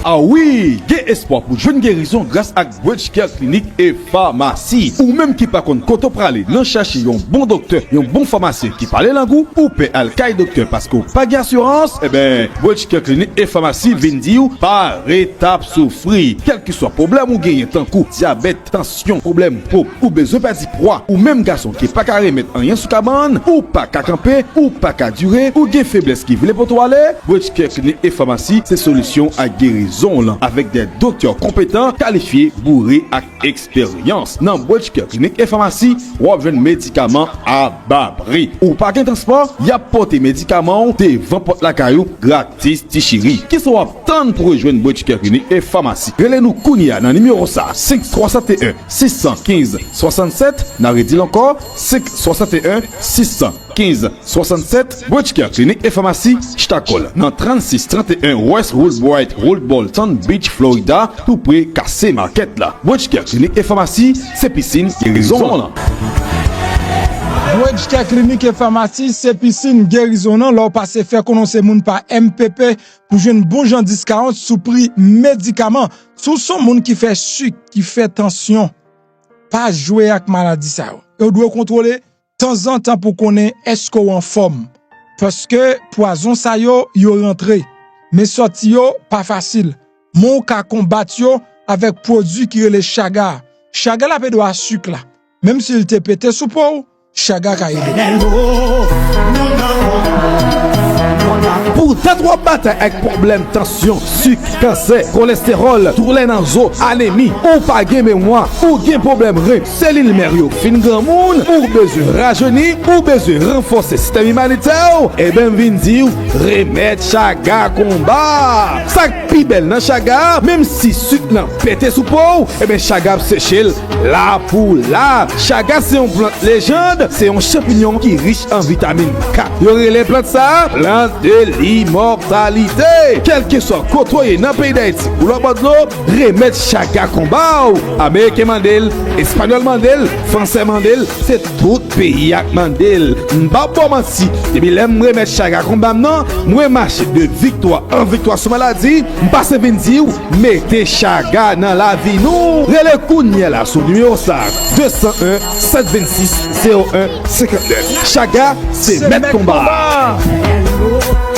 Ah oui, il y a espoir pour jeune guérison grâce à Bridgecare Clinique et Pharmacie. Ou même qui par contre, quand on parle, l'on cherche un bon docteur, un bon pharmacien qui parle l'angou, ou paie al caille docteur parce qu'on pas d'assurance, eh ben, Bridgecare Clinique et Pharmacie viennent dire par étape souffrir. Quel que soit problème ou gagne tant coup, diabète, tension, problème peau, ou besoin pas d'y poids, ou même garçon qui pas carré mettre rien sous cabane, ou pas qu'à camper, ou pas qu'à durer, ou gain faiblesse qui voulait pour toi aller, Bridgecare Clinique et Pharmacie, c'est solution à guérison là, avec des docteurs compétents, qualifiés, bourrés à expérience. Dans Bridgecare Clinique et Pharmacie, ou avez médicaments à bas prix. Ou pas qu'un transport, y a porté médicaments, des 20 portes la caillou, gratis, tichiri. Qui sont attendre pour rejoindre Bridgecare Clinique et Pharmacie. Relez-nous Kounia dans le numéro ça, 561 615 67, n'a redit encore, 561 615 67, Bridgecare Clinique et Pharmacie, Ch'takol, dans 3631 West Woodbright Road Bolton Beach, Florida, tout près Cassé Market là. Bridgecare Clinique et Pharmacie, c'est piscine guérison là. Bridgecare Clinique et Pharmacie, c'est piscine guérison là, là passe faire connaître moun par MPP pour jouer un bon genre discount sous prix médicaments. Sous son moun qui fait sucre, qui fait tension, pas jouer avec maladie ça. On doit contrôler temps en temps pour connaître est-ce qu'on en forme. Parce que poison ça yo rentré. Mais sorti yo pas facile. Mon ka combattre yo avec produit qui est chaga. Chaga la pédo à sucre là. Même s'il te pété sous peau, chaga ka aidé. Pour t'être bataille avec problème tension, sucre, cancer, cholestérol, tourner dans zo, anémie, ou pas gain mémoire, ou gain problème rein, cellule mério, fin grand monde, ou besoin rajeunir, ou besoin renforcer système immunitaire, et ben vin dire remède chaga combat. Ça pi belle dans chaga, même si sucre nan pété sous peau, et ben chaga séché là pour là. Chaga c'est une plante légende, c'est un champignon qui est riche en vitamine K. Yo les plantes ça, plante de l'immortalité. Quel que soit côtoyé dans le pays d'Haïti ou le bord de l'eau, remède chaga combat. Américain mandel, espagnol mandel, français mandel, c'est tout pays avec mandel. M'ba bon menti, depuis l'aime remède chaga combat non, moi marche de victoire en victoire sur maladie, m'passe vinn dire mettez chaga dans la vie nous. Relais kounya là sur numéro ça 201 726 01 59. Chaga c'est mettre combat.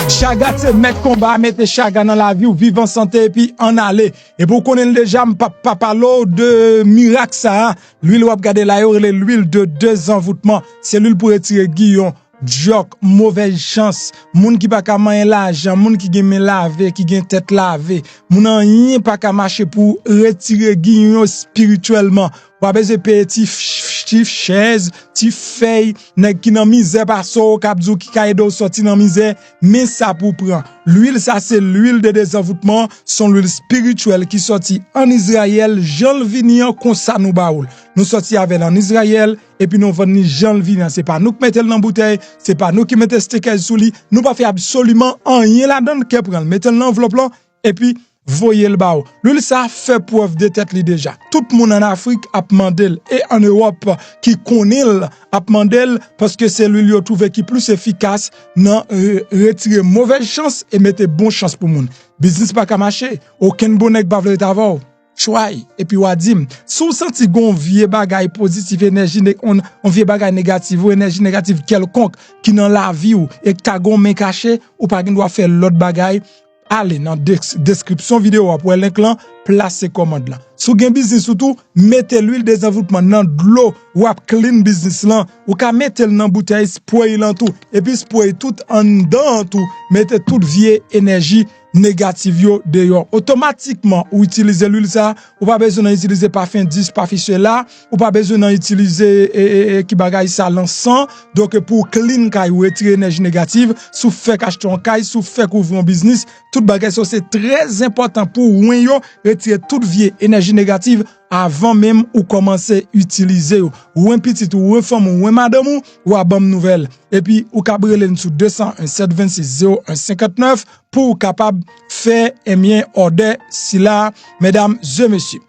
Chaga c'est mettre combat, mettre chaga dans la vie ou vivre en santé et puis en aller. Et pour connaître déjà pas parler de miracle ça, l'huile ou regarder là l'huile de 2 envoûtements, c'est l'huile pour retirer guillon, joke, mauvaise chance, moun qui pas ka manger l'argent, moun qui gen lavé, qui gen tête lavée, moun an rien pas ka marcher pour retirer guillon spirituellement. Pas besoin payer tif chaise, tif feuille, nèg qui nan misère pas so kapzou qui ka aider sorti nan misère, mais ça pour prendre. L'huile ça c'est l'huile de désenvoûtement, son l'huile spirituelle qui sorti en Israël, Jean Vignan comme ça nous baoul. Nous sorti avec en Israël et puis nous vendre Jean Vignan, c'est pas nous qui mettons dans bouteille, c'est pas nous qui mettons sticker sous lui, nous pas faire absolument rien là-dedans que prendre, mettons l'enveloppe là et puis voyez le bao. L'huile ça fait preuve de tête li déjà. Tout le monde en Afrique a mandel et en Europe qui connaît a mandel parce que c'est l'huile yo trouvé qui plus efficace dans retirer mauvaise chance et mettre bonne chance pour monde. Business pas ka marcher. Aucun bon nèg pa vle t'avoir. choix et puis ou dit sous senti gon vieux bagay positif énergie on vieux bagay négatif ou énergie négative quelconque qui dans la vie ou et ka gon men caché ou pas doit faire l'autre bagay allez dans description vidéo pour link là placer commande là sous gen business surtout mettez l'huile des enveloppements dans de l'eau ou clean business là ou ka mettre dans bouteille spray là tout et puis spray tout en dedans tout mettez toute vieille énergie négative yo dehors automatiquement ou utiliser l'huile ça ou pas besoin d'utiliser parfum 10 parfum là ou pas besoin d'utiliser qui bagaille ça l'encens donc pour clean kay ou retirer énergie négative sous fait acheter un kay sous fait ouvrir un business tout bagaille ça c'est très important pour yo retirer toute vieille énergie négative avant même ou commencer utiliser ou un petit ou un femme ou un madame ou à bonne nouvelle et puis ou cabrelen sous 201 726 0159 pour capable faire un bien order si là mesdames et messieurs.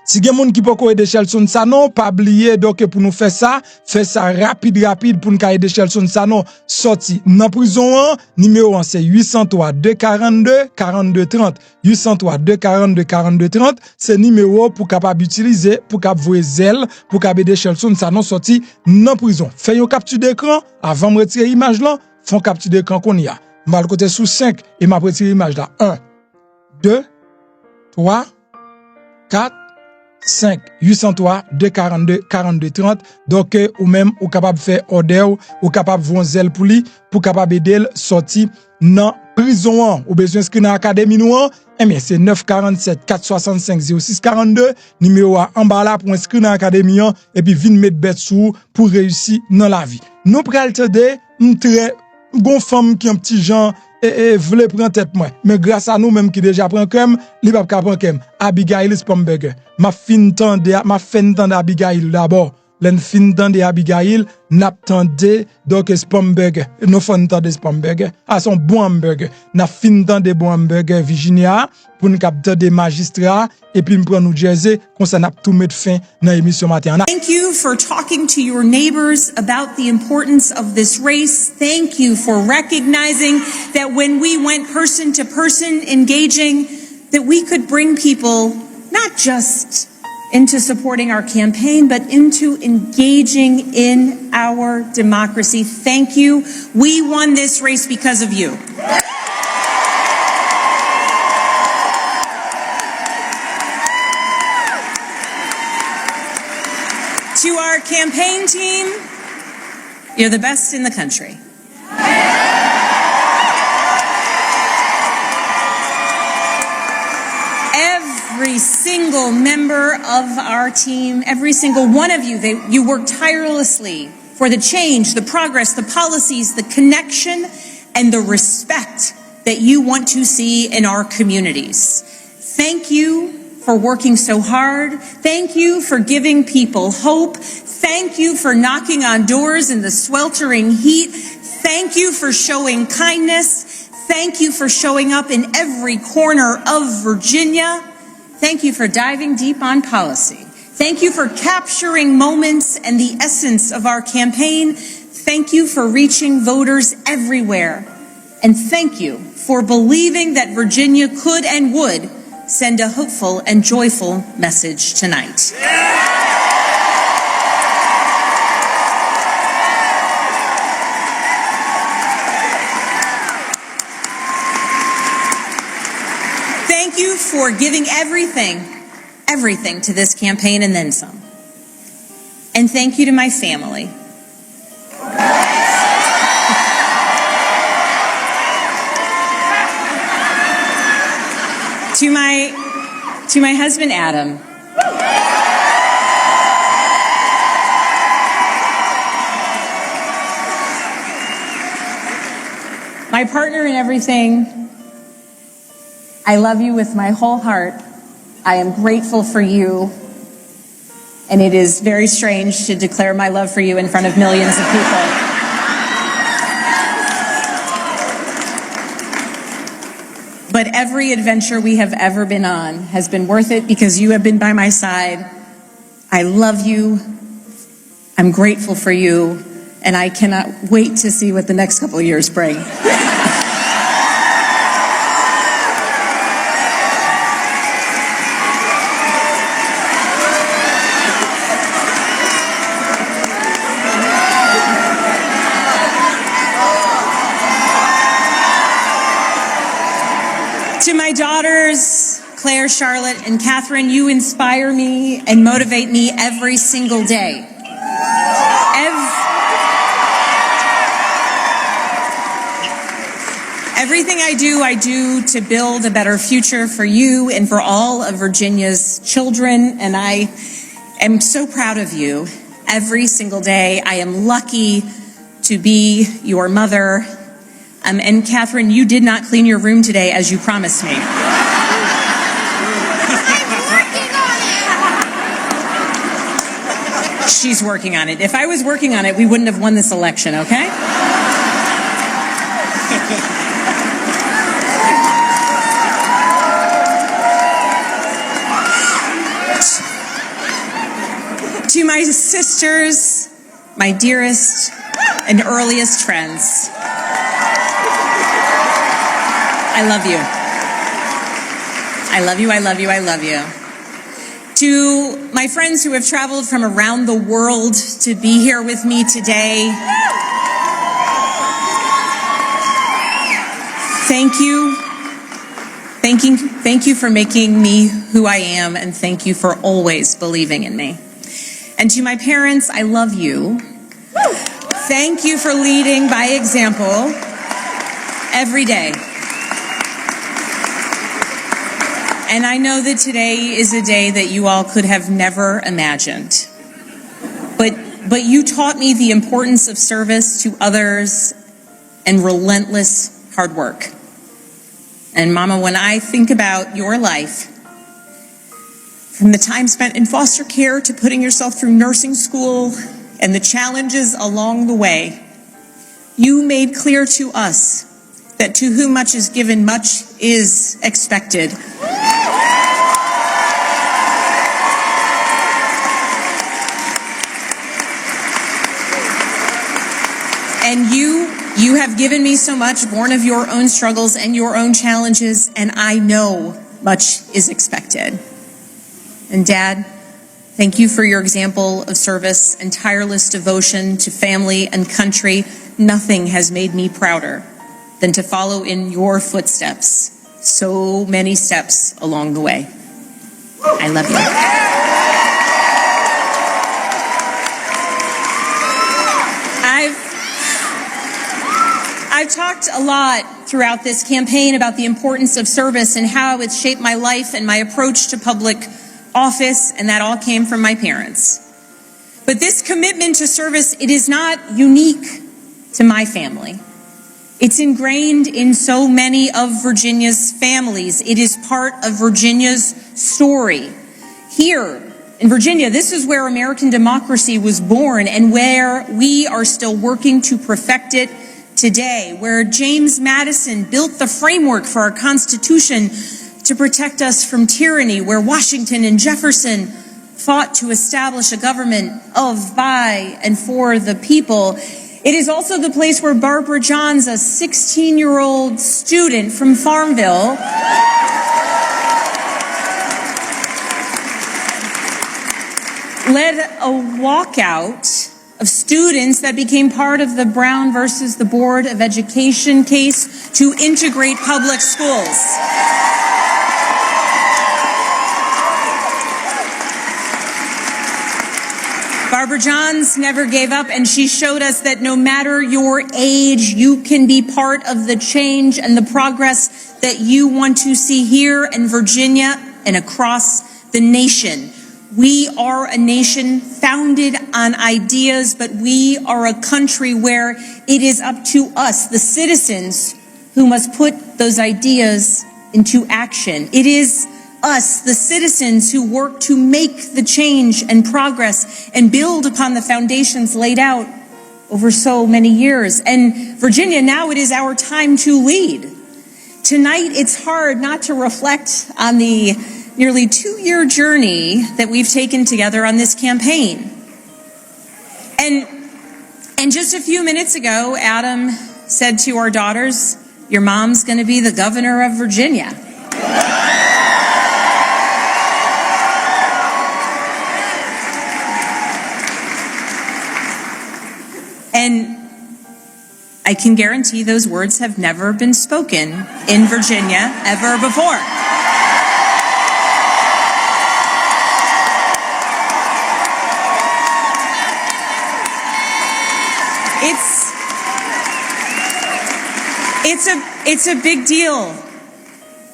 Si gen moun qui peut aider Shelson ça non pas oublier donc pour nous faire ça rapide pour nous aider Shelson ça non sorti dans prison numéro 1 c'est 803 242 42 30 803 242 42 30 c'est numéro pour capable utiliser pour capable voir zèle pour capable aider Shelson ça non sorti dans prison fait une capture d'écran avant de retirer image là font capture d'écran qu'on y a m'a le côté sous 5 et m'a retirer image là 1 2 3 4 5 803 242 42 30 donc ou même ou capable faire order ou capable voir zèle pour lui pour capable aider sorti dans prison ou besoin inscrit dans académie nous eh bien c'est 947 465 06 42 numéro en bas là pour inscrire dans académie et puis vinn mettre bête sous pour réussir dans la vie nous pral t'aider très gon femme qui un petit genre et voulait prendre tête moi mais grâce à nous même qui déjà prend comme li pas prendre comme Abigail Spamberger ma fin tande Abigail d'abord len fin tande Abigail n'attendait donc Spamberger nous fin tande Spamberger à son bon hamburger n'a fin tande bon hamburger Virginia pour nous capter des magistrats et puis nous prendre nous Jersey comme ça n'a tout mettre fin dans émission matin. Thank you for talking to your neighbors about the importance of this race. Thank you for recognizing that when we went person to person engaging, that we could bring people not just into supporting our campaign, but into engaging in our democracy. Thank you. We won this race because of you. To our campaign team, you're the best in the country. Every single member of our team, every single one of you, you work tirelessly for the change, the progress, the policies, the connection, and the respect that you want to see in our communities. Thank you for working so hard. Thank you for giving people hope. Thank you for knocking on doors in the sweltering heat. Thank you for showing kindness. Thank you for showing up in every corner of Virginia. Thank you for diving deep on policy. Thank you for capturing moments and the essence of our campaign. Thank you for reaching voters everywhere. And thank you for believing that Virginia could and would send a hopeful and joyful message tonight. Thank you for giving everything to this campaign and then some. And thank you to my family. To my husband, Adam. My partner in everything, I love you with my whole heart. I am grateful for you. And it is very strange to declare my love for you in front of millions of people. But every adventure we have ever been on has been worth it because you have been by my side. I love you. I'm grateful for you. And I cannot wait to see what the next couple of years bring. my daughters, Claire, Charlotte, and Catherine, you inspire me and motivate me every single day. Everything I do to build a better future for you and for all of Virginia's children, and I am so proud of you every single day. I am lucky to be your mother. And Catherine, you did not clean your room today as you promised me. She's working on it. If I was working on it, we wouldn't have won this election, okay? To my sisters, my dearest and earliest friends, I love you. I love you, I love you, I love you. To my friends who have traveled from around the world to be here with me today, thank you. Thank you for making me who I am, and thank you for always believing in me. And to my parents, I love you. Thank you for leading by example every day. And I know that today is a day that you all could have never imagined. But you taught me the importance of service to others and relentless hard work. And Mama, when I think about your life, from the time spent in foster care to putting yourself through nursing school and the challenges along the way, you made clear to us that to whom much is given, much is expected. And you have given me so much, born of your own struggles and your own challenges, and I know much is expected. And Dad, thank you for your example of service and tireless devotion to family and country. Nothing has made me prouder than to follow in your footsteps, so many steps along the way. I love you. I've talked a lot throughout this campaign about the importance of service and how it's shaped my life and my approach to public office, and that all came from my parents. But this commitment to service, it is not unique to my family. It's ingrained in so many of Virginia's families. It is part of Virginia's story. Here in Virginia, this is where American democracy was born and where we are still working to perfect it today, where James Madison built the framework for our Constitution to protect us from tyranny, where Washington and Jefferson fought to establish a government of, by, and for the people. It is also the place where Barbara Johns, a 16-year-old student from Farmville, led a walkout of students that became part of the Brown versus the Board of Education case to integrate public schools. Barbara Johns never gave up, and she showed us that no matter your age, you can be part of the change and the progress that you want to see here in Virginia and across the nation. We are a nation founded on ideas, but we are a country where it is up to us, the citizens, who must put those ideas into action. It is us, the citizens, who work to make the change and progress and build upon the foundations laid out over so many years. And Virginia, now it is our time to lead. Tonight, it's hard not to reflect on the nearly 2-year journey that we've taken together on this campaign. And just a few minutes ago, Adam said to our daughters, "Your mom's going to be the governor of Virginia." And I can guarantee those words have never been spoken in Virginia ever before. It's a big deal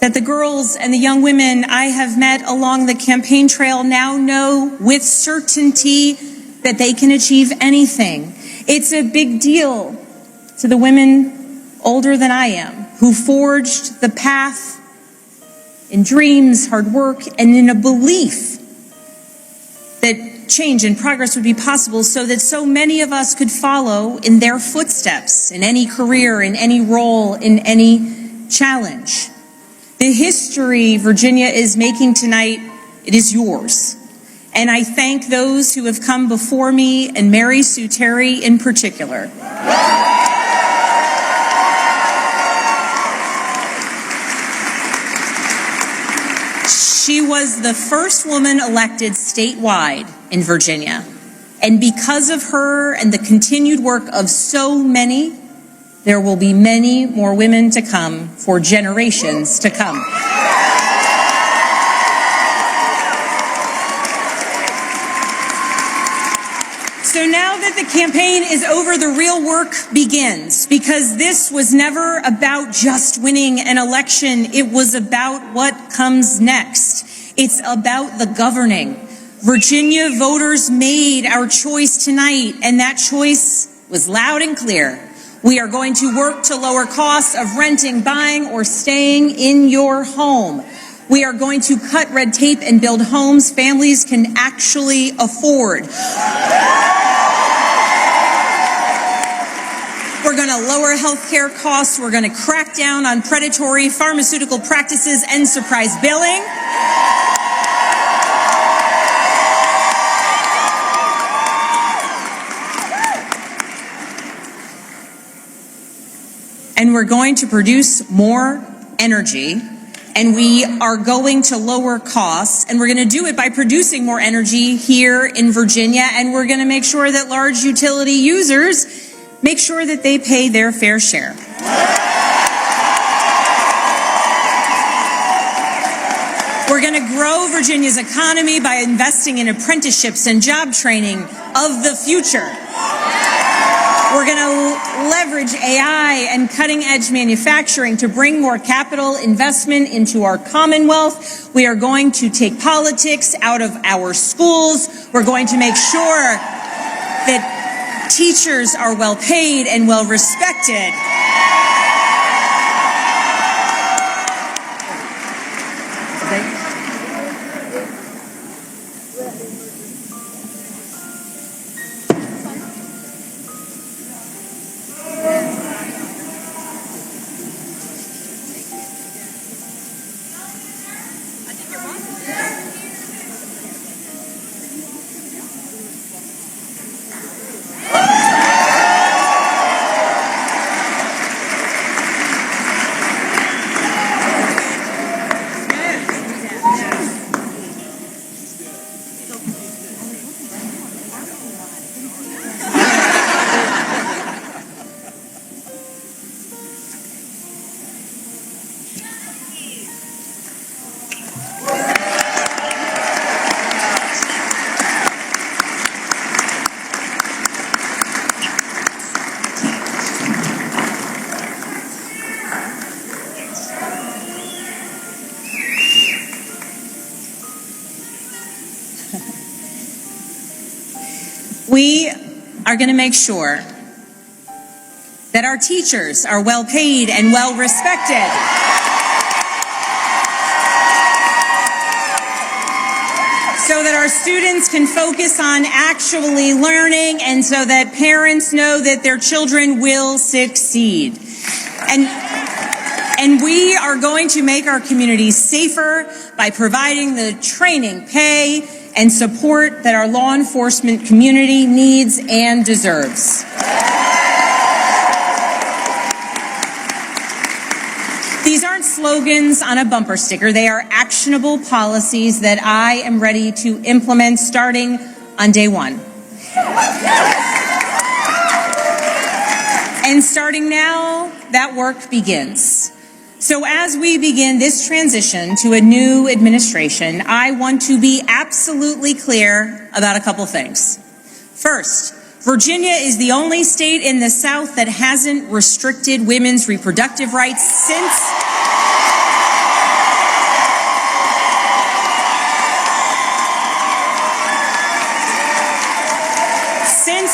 that the girls and the young women I have met along the campaign trail now know with certainty that they can achieve anything. It's a big deal to the women older than I am who forged the path in dreams, hard work, and in a belief that change and progress would be possible so that so many of us could follow in their footsteps in any career, in any role, in any challenge. The history Virginia is making tonight, it is yours. And I thank those who have come before me, and Mary Sue Terry in particular. She was the first woman elected statewide in Virginia. And because of her and the continued work of so many, there will be many more women to come for generations to come. So now that the campaign is over, the real work begins, because this was never about just winning an election. It was about what comes next. It's about the governing. Virginia voters made our choice tonight, and that choice was loud and clear. We are going to work to lower costs of renting, buying, or staying in your home. We are going to cut red tape and build homes families can actually afford. We're going to lower health care costs. We're going to crack down on predatory pharmaceutical practices and surprise billing. And we're going to produce more energy, and we are going to lower costs, and we're going to do it by producing more energy here in Virginia, and we're going to make sure that large utility users make sure that they pay their fair share. We're going to grow Virginia's economy by investing in apprenticeships and job training of the future. We're going to leverage AI and cutting-edge manufacturing to bring more capital investment into our Commonwealth. We are going to take politics out of our schools. We're going to make sure that teachers are well paid and well respected. We are going to make sure that our teachers are well paid and well respected. So that our students can focus on actually learning, and so that parents know that their children will succeed. And we are going to make our communities safer by providing the training, pay, and support that our law enforcement community needs and deserves. These aren't slogans on a bumper sticker. They are actionable policies that I am ready to implement starting on day one. And starting now, that work begins. So as we begin this transition to a new administration, I want to be absolutely clear about a couple things. First, Virginia is the only state in the South that hasn't restricted women's reproductive rights since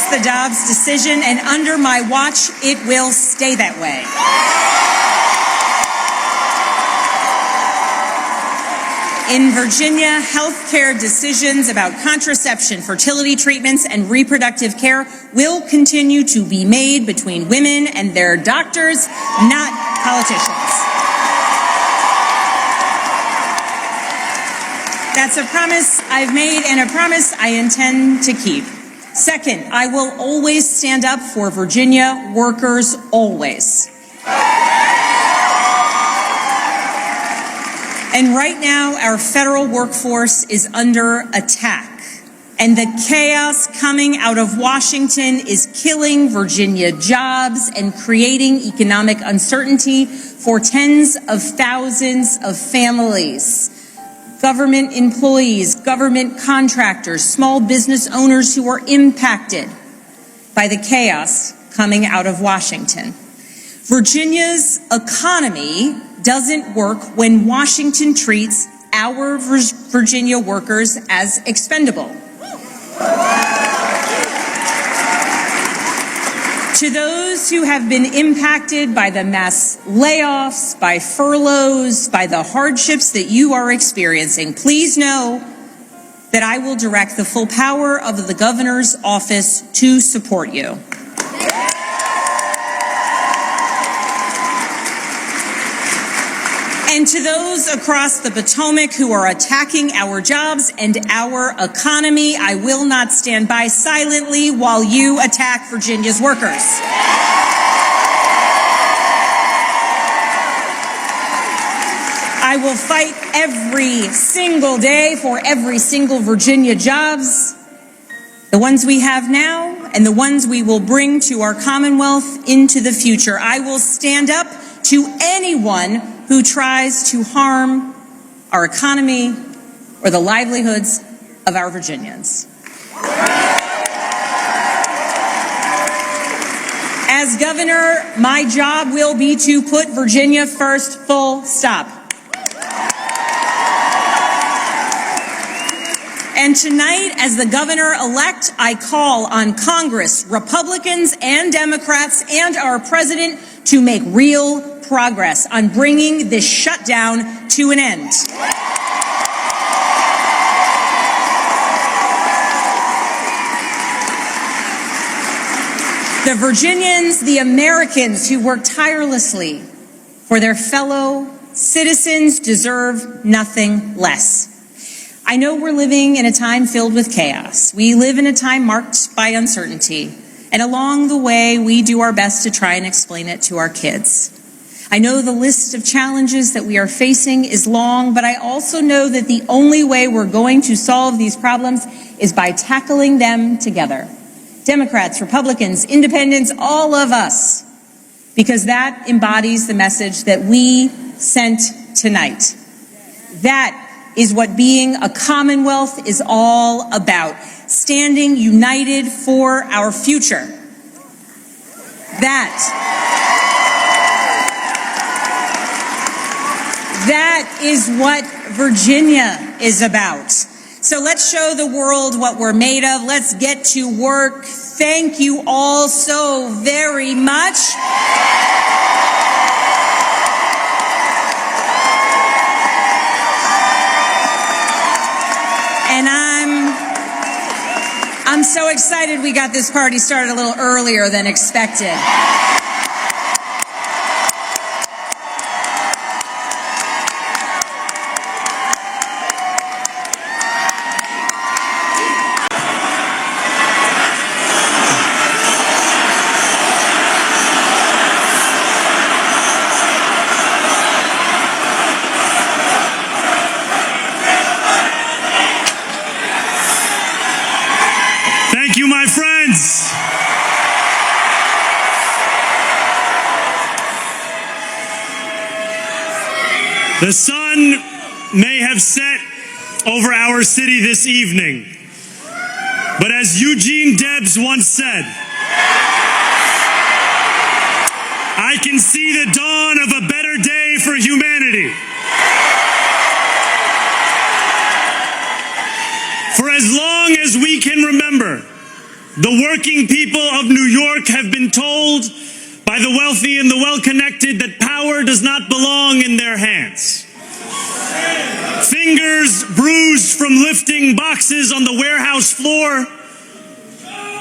the Dobbs decision, and under my watch, it will stay that way. In Virginia, healthcare decisions about contraception, fertility treatments, and reproductive care will continue to be made between women and their doctors, not politicians. That's a promise I've made and a promise I intend to keep. Second, I will always stand up for Virginia workers, always. And right now, our federal workforce is under attack. And the chaos coming out of Washington is killing Virginia jobs and creating economic uncertainty for tens of thousands of families. Government employees, government contractors, small business owners who are impacted by the chaos coming out of Washington. Virginia's economy doesn't work when Washington treats our Virginia workers as expendable. To those who have been impacted by the mass layoffs, by furloughs, by the hardships that you are experiencing, please know that I will direct the full power of the governor's office to support you. And to those across the Potomac who are attacking our jobs and our economy, I will not stand by silently while you attack Virginia's workers. I will fight every single day for every single Virginia jobs, the ones we have now and the ones we will bring to our Commonwealth into the future. I will stand up to anyone who tries to harm our economy or the livelihoods of our Virginians. As governor, my job will be to put Virginia first, full stop. And tonight, as the governor-elect, I call on Congress, Republicans and Democrats, and our president to make real progress on bringing this shutdown to an end. The Virginians, the Americans who work tirelessly for their fellow citizens deserve nothing less. I know we're living in a time filled with chaos. We live in a time marked by uncertainty. And along the way, we do our best to try and explain it to our kids. I know the list of challenges that we are facing is long, but I also know that the only way we're going to solve these problems is by tackling them together. Democrats, Republicans, independents, all of us, because that embodies the message that we sent tonight. That is what being a Commonwealth is all about. Standing united for our future. That is what Virginia is about. So let's show the world what we're made of. Let's get to work. Thank you all so very much. And I'm so excited we got this party started a little earlier than expected. The sun may have set over our city this evening, but as Eugene Debs once said, I can see the dawn of a better day for humanity. For as long as we can remember, the working people of New York have been told by the wealthy and the well-connected that power does not belong in their hands. Fingers bruised from lifting boxes on the warehouse floor,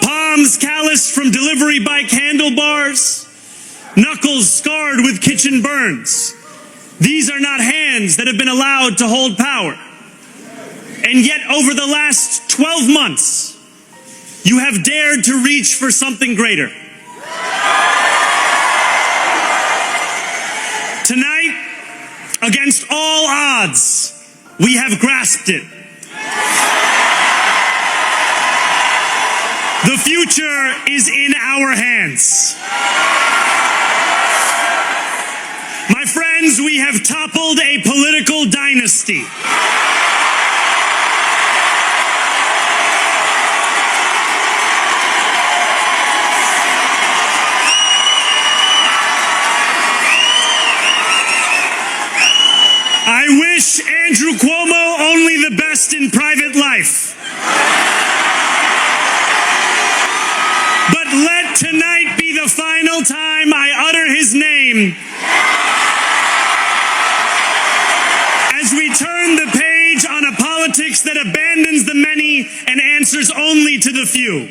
palms calloused from delivery bike handlebars, knuckles scarred with kitchen burns. These are not hands that have been allowed to hold power. And yet over the last 12 months, you have dared to reach for something greater. Tonight, against all odds, we have grasped it. The future is in our hands. My friends, we have toppled a political dynasty. I wish Andrew Cuomo only the best in private life. But let tonight be the final time I utter his name as we turn the page on a politics that abandons the many and answers only to the few.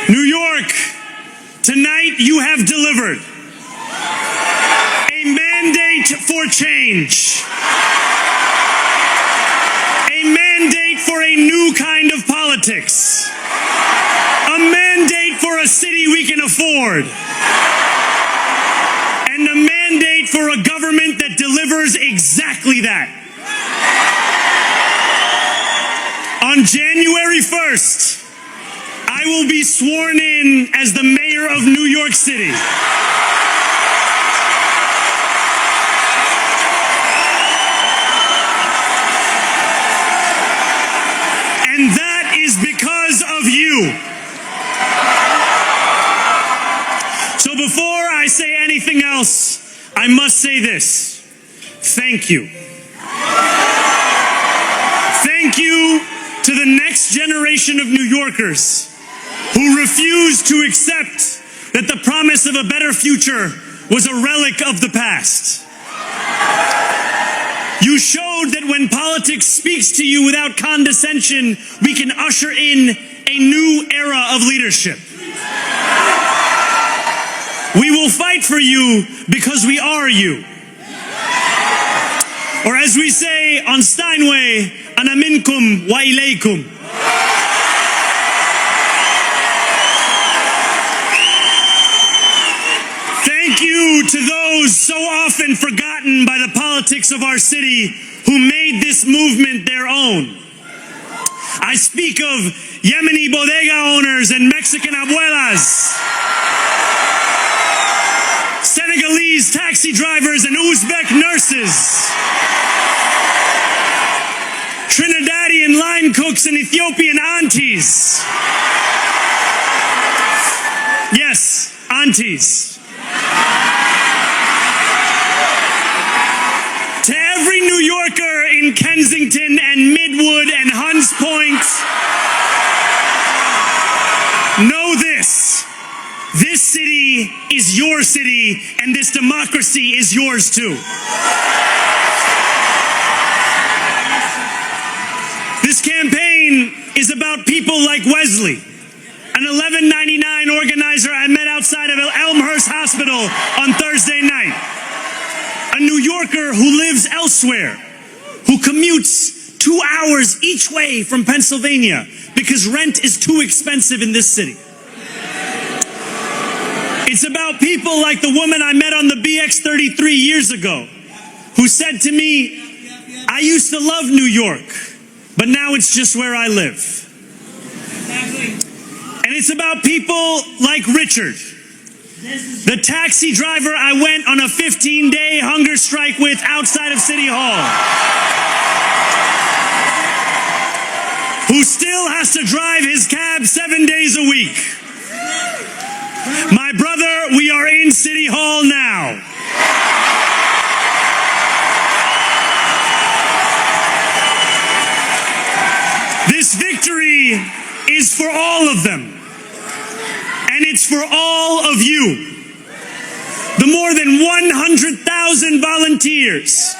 New York, tonight you have delivered a mandate for change, a mandate for a new kind of politics, a mandate for a city we can afford, and a mandate for a government that delivers exactly that. On January 1st, I will be sworn in as the mayor of New York City. And that is because of you. So before I say anything else, I must say this. Thank you. Thank you to the next generation of New Yorkers who refused to accept that the promise of a better future was a relic of the past. You showed that when politics speaks to you without condescension, we can usher in a new era of leadership. We will fight for you because we are you. Or as we say on Steinway, ana minkum wa ilaykum. Thank you to those so often forgotten by the politics of our city who made this movement their own. I speak of Yemeni bodega owners and Mexican abuelas, Senegalese taxi drivers and Uzbek nurses, Trinidadian line cooks and Ethiopian aunties. Yes, aunties. To every New Yorker in Kensington and Midwood and Hunts Point, know this. This city is your city, and this democracy is yours too. This campaign is about people like Wesley, an 1199 organizer I met outside of Elmhurst Hospital on Thursday night. A New Yorker who lives elsewhere, who commutes 2 hours each way from Pennsylvania because rent is too expensive in this city. It's about people like the woman I met on the BX33 years ago, who said to me, I used to love New York, but now it's just where I live. And it's about people like Richard, The taxi driver I went on a 15-day hunger strike with outside of City Hall, who still has to drive his cab 7 days a week. My brother, we are in City Hall now. This victory is for all of them. And it's for all of you. The more than 100,000 volunteers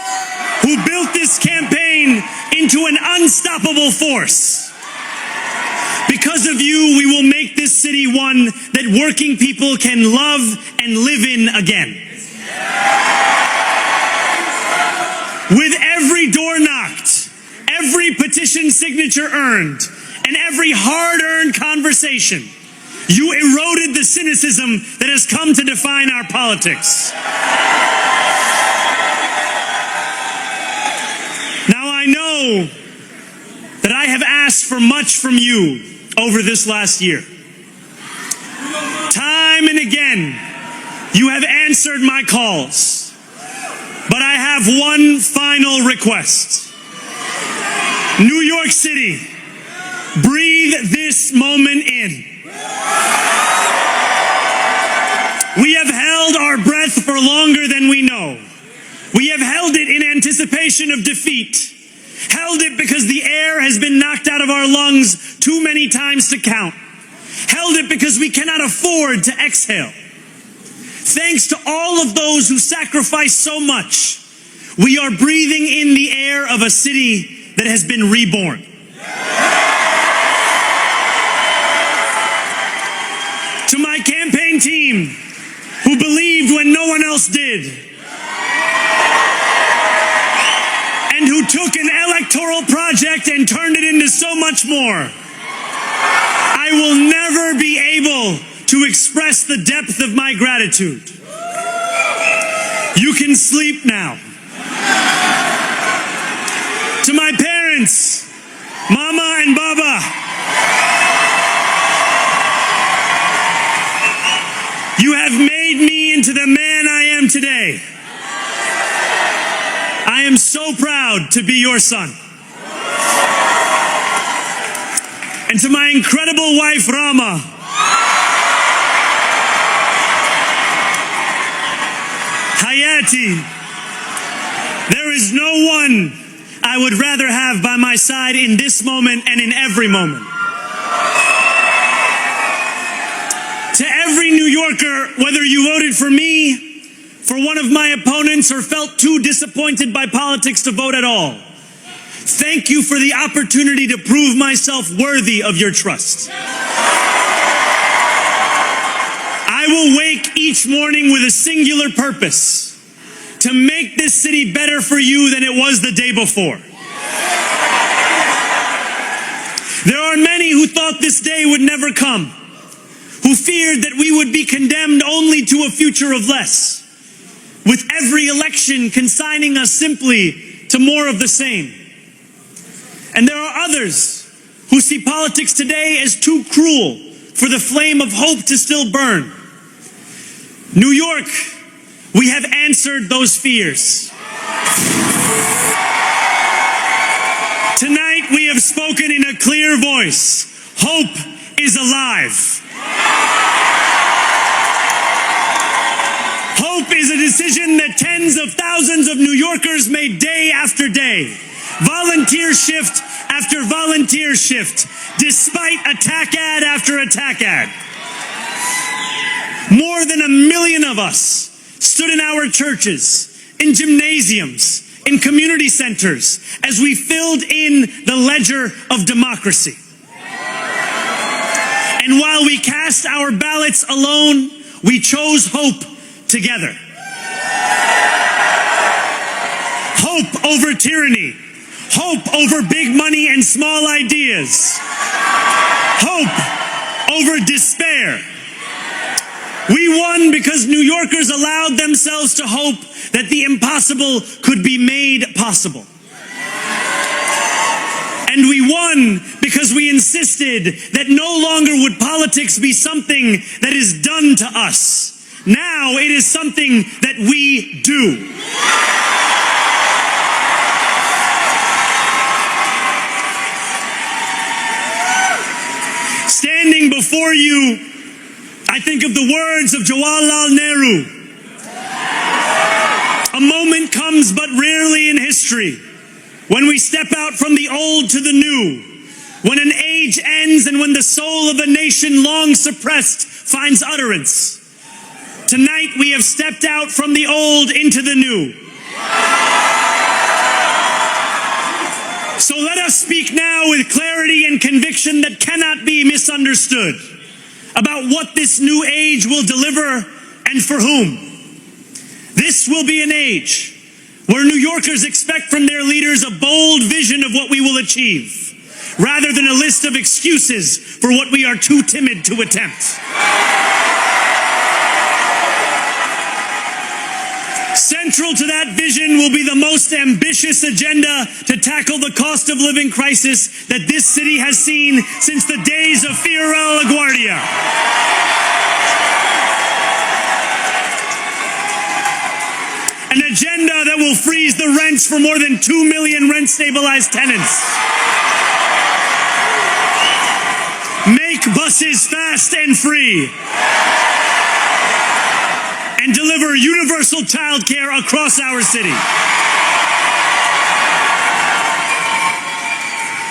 who built this campaign into an unstoppable force. Because of you, we will make this city one that working people can love and live in again. With every door knocked, every petition signature earned, and every hard-earned conversation, you eroded the cynicism that has come to define our politics. Now I know that I have asked for much from you over this last year. Time and again, you have answered my calls. But I have one final request. New York City, breathe this moment in. We have held our breath for longer than we know. We have held it in anticipation of defeat. Held it because the air has been knocked out of our lungs too many times to count. Held it because we cannot afford to exhale. Thanks to all of those who sacrificed so much, we are breathing in the air of a city that has been reborn. To my campaign team, who believed when no one else did, and who took an electoral project and turned it into so much more, I will never be able to express the depth of my gratitude. You can sleep now. To my parents, Mama and Baba, you have made me into the man I am today. I am so proud to be your son. And to my incredible wife, Rama, Hayati, there is no one I would rather have by my side in this moment and in every moment. To every New Yorker, whether you voted for me, for one of my opponents, or felt too disappointed by politics to vote at all, thank you for the opportunity to prove myself worthy of your trust. I will wake each morning with a singular purpose: to make this city better for you than it was the day before. There are many who thought this day would never come, who feared that we would be condemned only to a future of less, with every election consigning us simply to more of the same. And there are others who see politics today as too cruel for the flame of hope to still burn. New York, we have answered those fears. Tonight we have spoken in a clear voice. Hope is alive. Hope is a decision that tens of thousands of New Yorkers made day after day. Volunteer shift after volunteer shift, despite attack ad after attack ad. More than 1 million of us stood in our churches, in gymnasiums, in community centers, as we filled in the ledger of democracy. And while we cast our ballots alone, we chose hope together. Hope over tyranny. Hope over big money and small ideas. Hope over despair. We won because New Yorkers allowed themselves to hope that the impossible could be made possible. And we won because we insisted that no longer would politics be something that is done to us, Now it is something that we do. Standing before you, I think of the words of Jawaharlal Nehru. A moment comes but rarely in history when we step out from the old to the new, when an age ends and when the soul of a nation long suppressed finds utterance. Tonight we have stepped out from the old into the new. So let us speak now with clarity and conviction that cannot be misunderstood about what this new age will deliver and for whom. This will be an age where New Yorkers expect from their leaders a bold vision of what we will achieve, rather than a list of excuses for what we are too timid to attempt. Central to that vision will be the most ambitious agenda to tackle the cost of living crisis that this city has seen since the days of Fiora LaGuardia. An agenda that will freeze the rents for more than 2 million rent-stabilized tenants. Make buses fast and free. And deliver universal childcare across our city.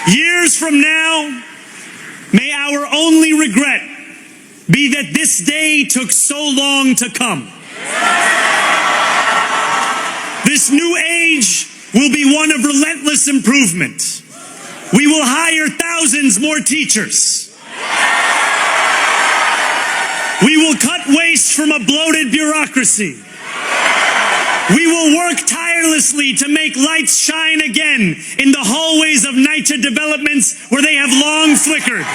Years from now, may our only regret be that this day took so long to come. This new age will be one of relentless improvement. We will hire thousands more teachers. We will cut waste from a bloated bureaucracy. We will work tirelessly to make lights shine again in the hallways of NYCHA developments where they have long flickered.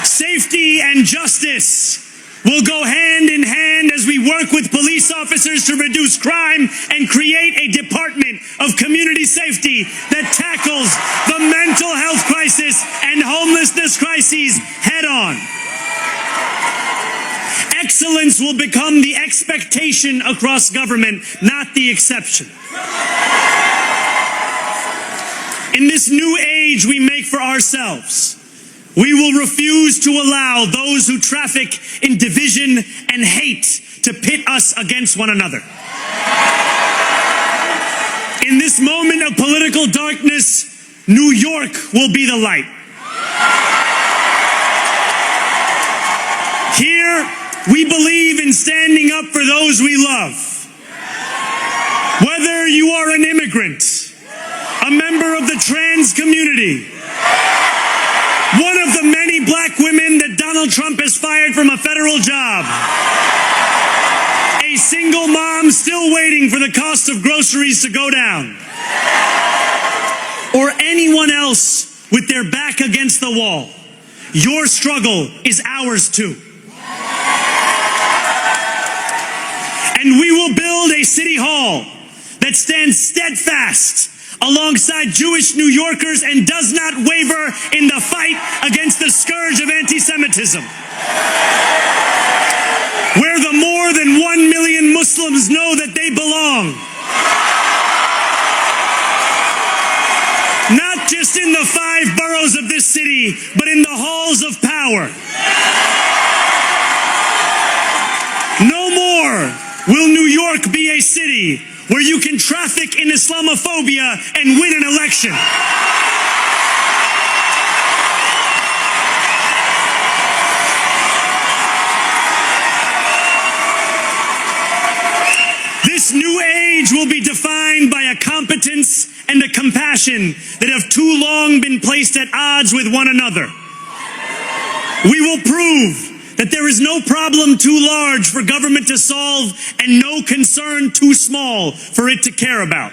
Safety and justice will go hand in hand as we work with police officers to reduce crime and create a department of community safety that tackles the mental health crisis and homelessness crises head on. Excellence will become the expectation across government, not the exception. In this new age we make for ourselves, we will refuse to allow those who traffic in division and hate to pit us against one another. In this moment of political darkness, New York will be the light. Here, we believe in standing up for those we love. Whether you are an immigrant, a member of the trans community, one of the many black women that Donald Trump has fired from a federal job, a single mom still waiting for the cost of groceries to go down, or anyone else with their back against the wall, your struggle is ours too. And we will build a city hall that stands steadfast alongside Jewish New Yorkers and does not waver in the fight against the scourge of anti-Semitism. Where the more than 1 million Muslims know that they belong. Not just in the 5 boroughs of this city, but in the halls of power. No more will New York be a city where you can traffic in Islamophobia and win an election. This new age will be defined by a competence and a compassion that have too long been placed at odds with one another. We will prove that there is no problem too large for government to solve and no concern too small for it to care about.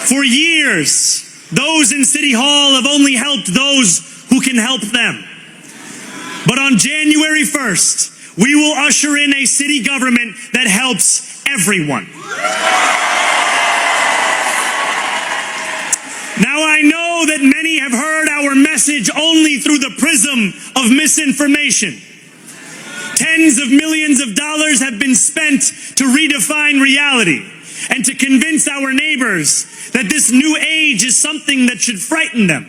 For years, those in City Hall have only helped those who can help them. But on January 1st, we will usher in a city government that helps everyone. Now I know that many have heard our message only only through the prism of misinformation. Tens of millions of dollars have been spent to redefine reality and to convince our neighbors that this new age is something that should frighten them.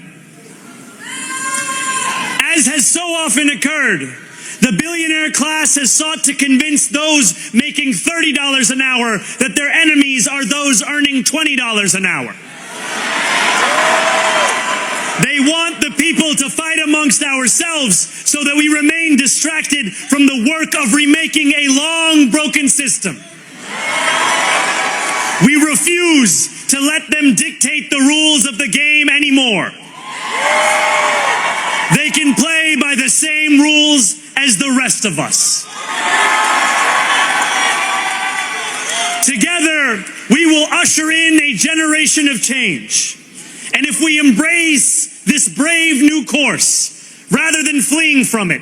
As has so often occurred, the billionaire class has sought to convince those making $30 an hour that their enemies are those earning $20 an hour. They want the people to fight amongst ourselves so that we remain distracted from the work of remaking a long broken system. We refuse to let them dictate the rules of the game anymore. They can play by the same rules as the rest of us. Together, we will usher in a generation of change. And if we embrace this brave new course, rather than fleeing from it,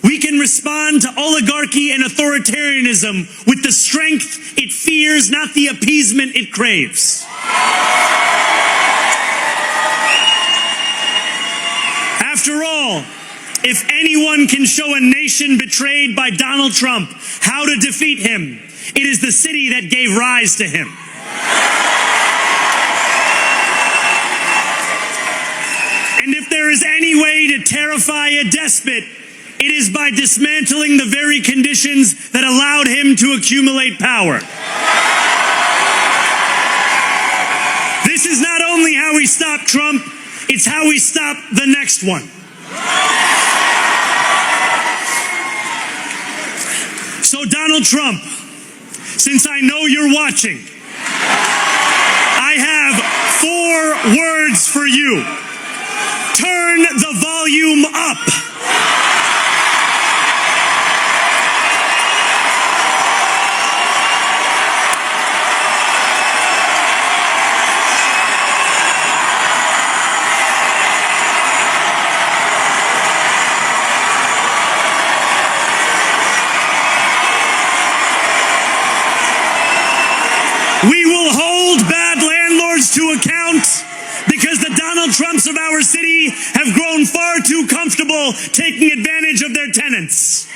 we can respond to oligarchy and authoritarianism with the strength it fears, not the appeasement it craves. After all, if anyone can show a nation betrayed by Donald Trump how to defeat him, it is the city that gave rise to him. And if there is any way to terrify a despot, it is by dismantling the very conditions that allowed him to accumulate power. This is not only how we stop Trump, it's how we stop the next one. So Donald Trump, since I know you're watching, I have 4 words for you. Turn the volume up. We will hold bad landlords to account because the Donald Trumps of our city have grown far too comfortable taking advantage of their tenants.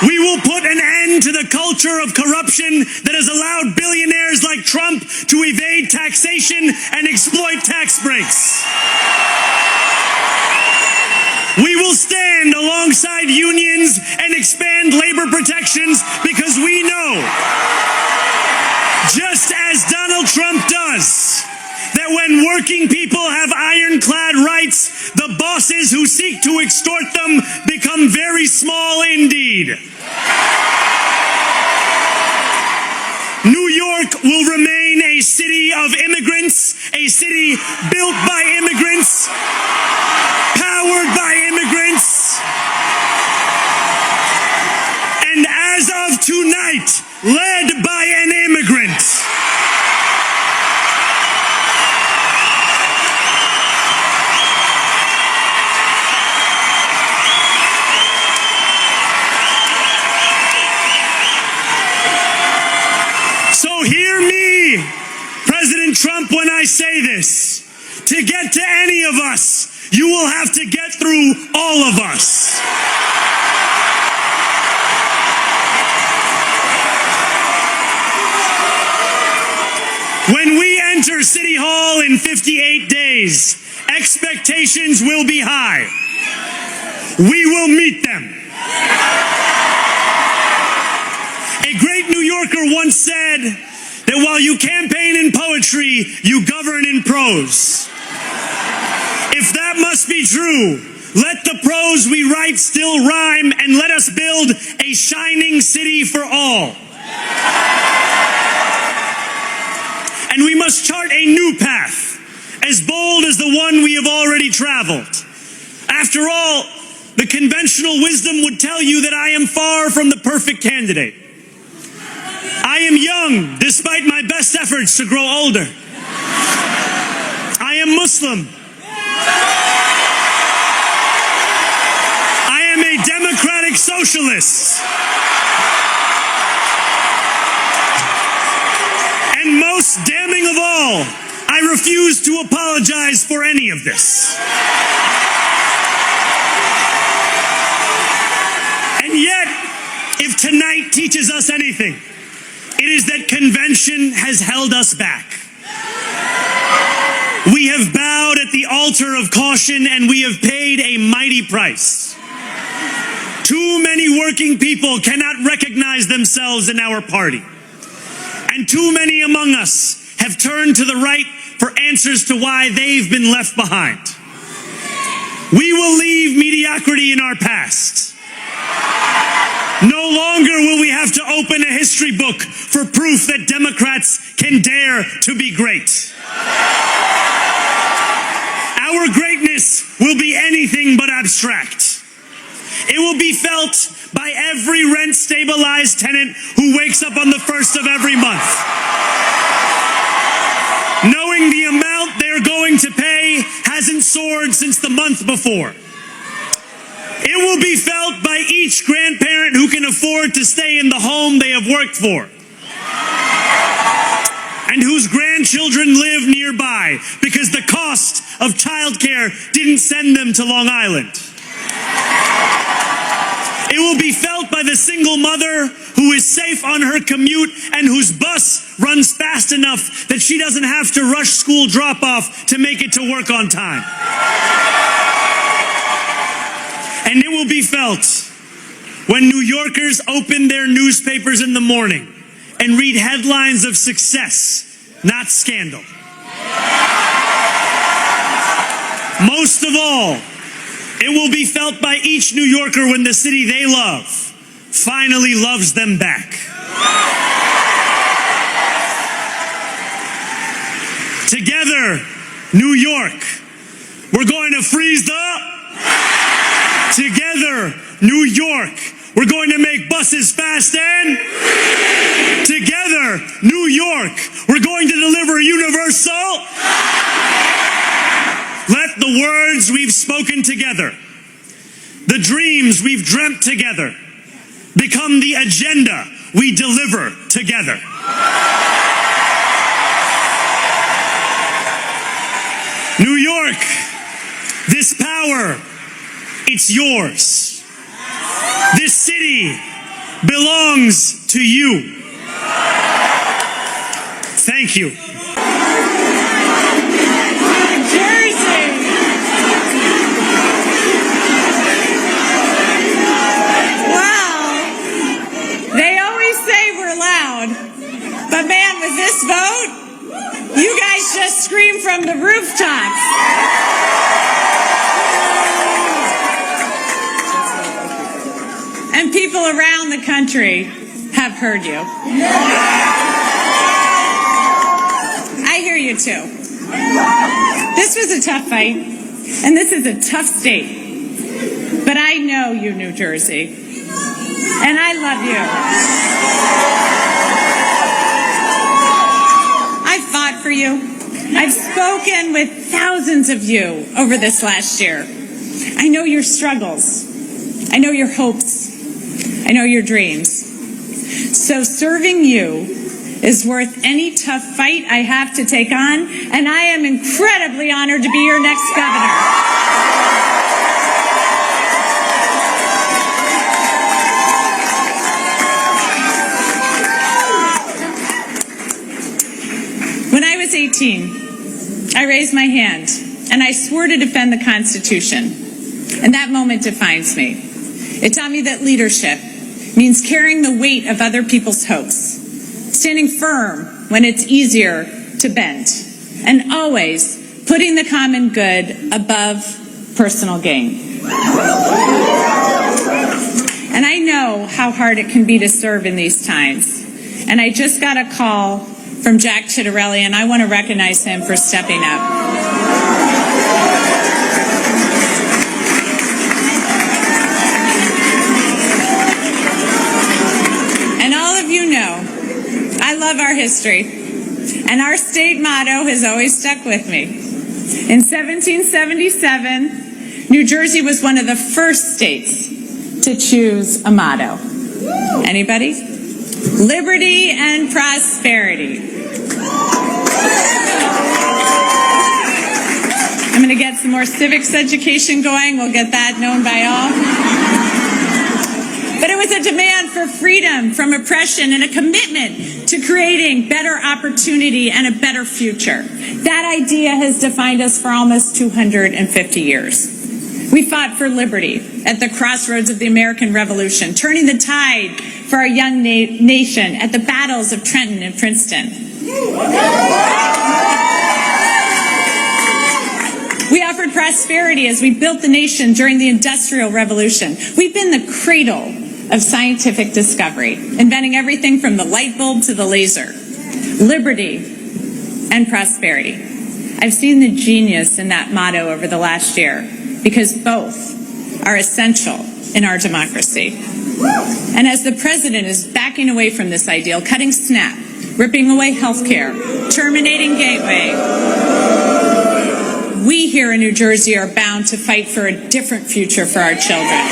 We will put an end to the culture of corruption that has allowed billionaires like Trump to evade taxation and exploit tax breaks. We will stand alongside unions and expand labor protections because we know, just as Donald Trump does, that when working people have ironclad rights, the bosses who seek to extort them become very small indeed. New York will remain a city of immigrants, a city built by immigrants, powered by immigrants, and as of tonight, led by an immigrant. So hear me, President Trump, when I say this. To get to any of us, you will have to get through all of us. When we enter City Hall in 58 days, expectations will be high. We will meet them. A great New Yorker once said that while you campaign in poetry, you govern in prose. If that must be true, let the prose we write still rhyme, and let us build a shining city for all. And we must chart a new path, as bold as the one we have already traveled. After all, the conventional wisdom would tell you that I am far from the perfect candidate. I am young, despite my best efforts to grow older. I am Muslim. I am a democratic socialist. And most damning of all, I I refuse to apologize for any of this. And yet, if tonight teaches us anything, it is that convention has held us back. We have bowed at the altar of caution and we have paid a mighty price. Too many working people cannot recognize themselves in our party. And too many among us have turned to the right for answers to why they've been left behind. We will leave mediocrity in our past. No longer will we have to open a history book for proof that Democrats can dare to be great. Our greatness will be anything but abstract. It will be felt by every rent-stabilized tenant who wakes up on the first of every month, knowing the amount they're going to pay hasn't soared since the month before. It will be felt by each grandparent who can afford to stay in the home they have worked for, and whose grandchildren live nearby because the cost of childcare didn't send them to Long Island. It will be felt by the single mother who is safe on her commute and whose bus runs fast enough that she doesn't have to rush school drop-off to make it to work on time. And it will be felt when New Yorkers open their newspapers in the morning and read headlines of success, not scandal. Most of all, it will be felt by each New Yorker when the city they love finally loves them back. Together, New York, we're going to freeze the... Together, New York, we're going to make buses fast and... Together, New York, we're going to deliver universal... Let the words we've spoken together, the dreams we've dreamt together, become the agenda we deliver together. New York, this power, it's yours. This city belongs to you. Thank you. But man, with this vote, you guys just screamed from the rooftops. And people around the country have heard you. I hear you too. This was a tough fight, and this is a tough state. But I know you, New Jersey, and I love you. Fought for you. I've spoken with thousands of you over this last year. I know your struggles. I know your hopes. I know your dreams. So serving you is worth any tough fight I have to take on, and I am incredibly honored to be your next governor. When I was 18, I raised my hand and I swore to defend the Constitution. And that moment defines me. It taught me that leadership means carrying the weight of other people's hopes, standing firm when it's easier to bend, and always putting the common good above personal gain. And I know how hard it can be to serve in these times. And I just got a call from Jack Chitterelli, and I want to recognize him for stepping up. And all of you know, I love our history, and our state motto has always stuck with me. In 1777, New Jersey was one of the first states to choose a motto. Anybody? Liberty and prosperity. I'm going to get some more civics education going. We'll get that known by all. But it was a demand for freedom from oppression and a commitment to creating better opportunity and a better future. That idea has defined us for almost 250 years. We fought for liberty at the crossroads of the American Revolution, turning the tide for our young nation at the battles of Trenton and Princeton. We offered prosperity as we built the nation during the Industrial Revolution. We've been the cradle of scientific discovery, inventing everything from the light bulb to the laser. Liberty and prosperity. I've seen the genius in that motto over the last year, because both are essential in our democracy. And as the president is backing away from this ideal, cutting SNAP, ripping away health care, terminating Gateway, we here in New Jersey are bound to fight for a different future for our children.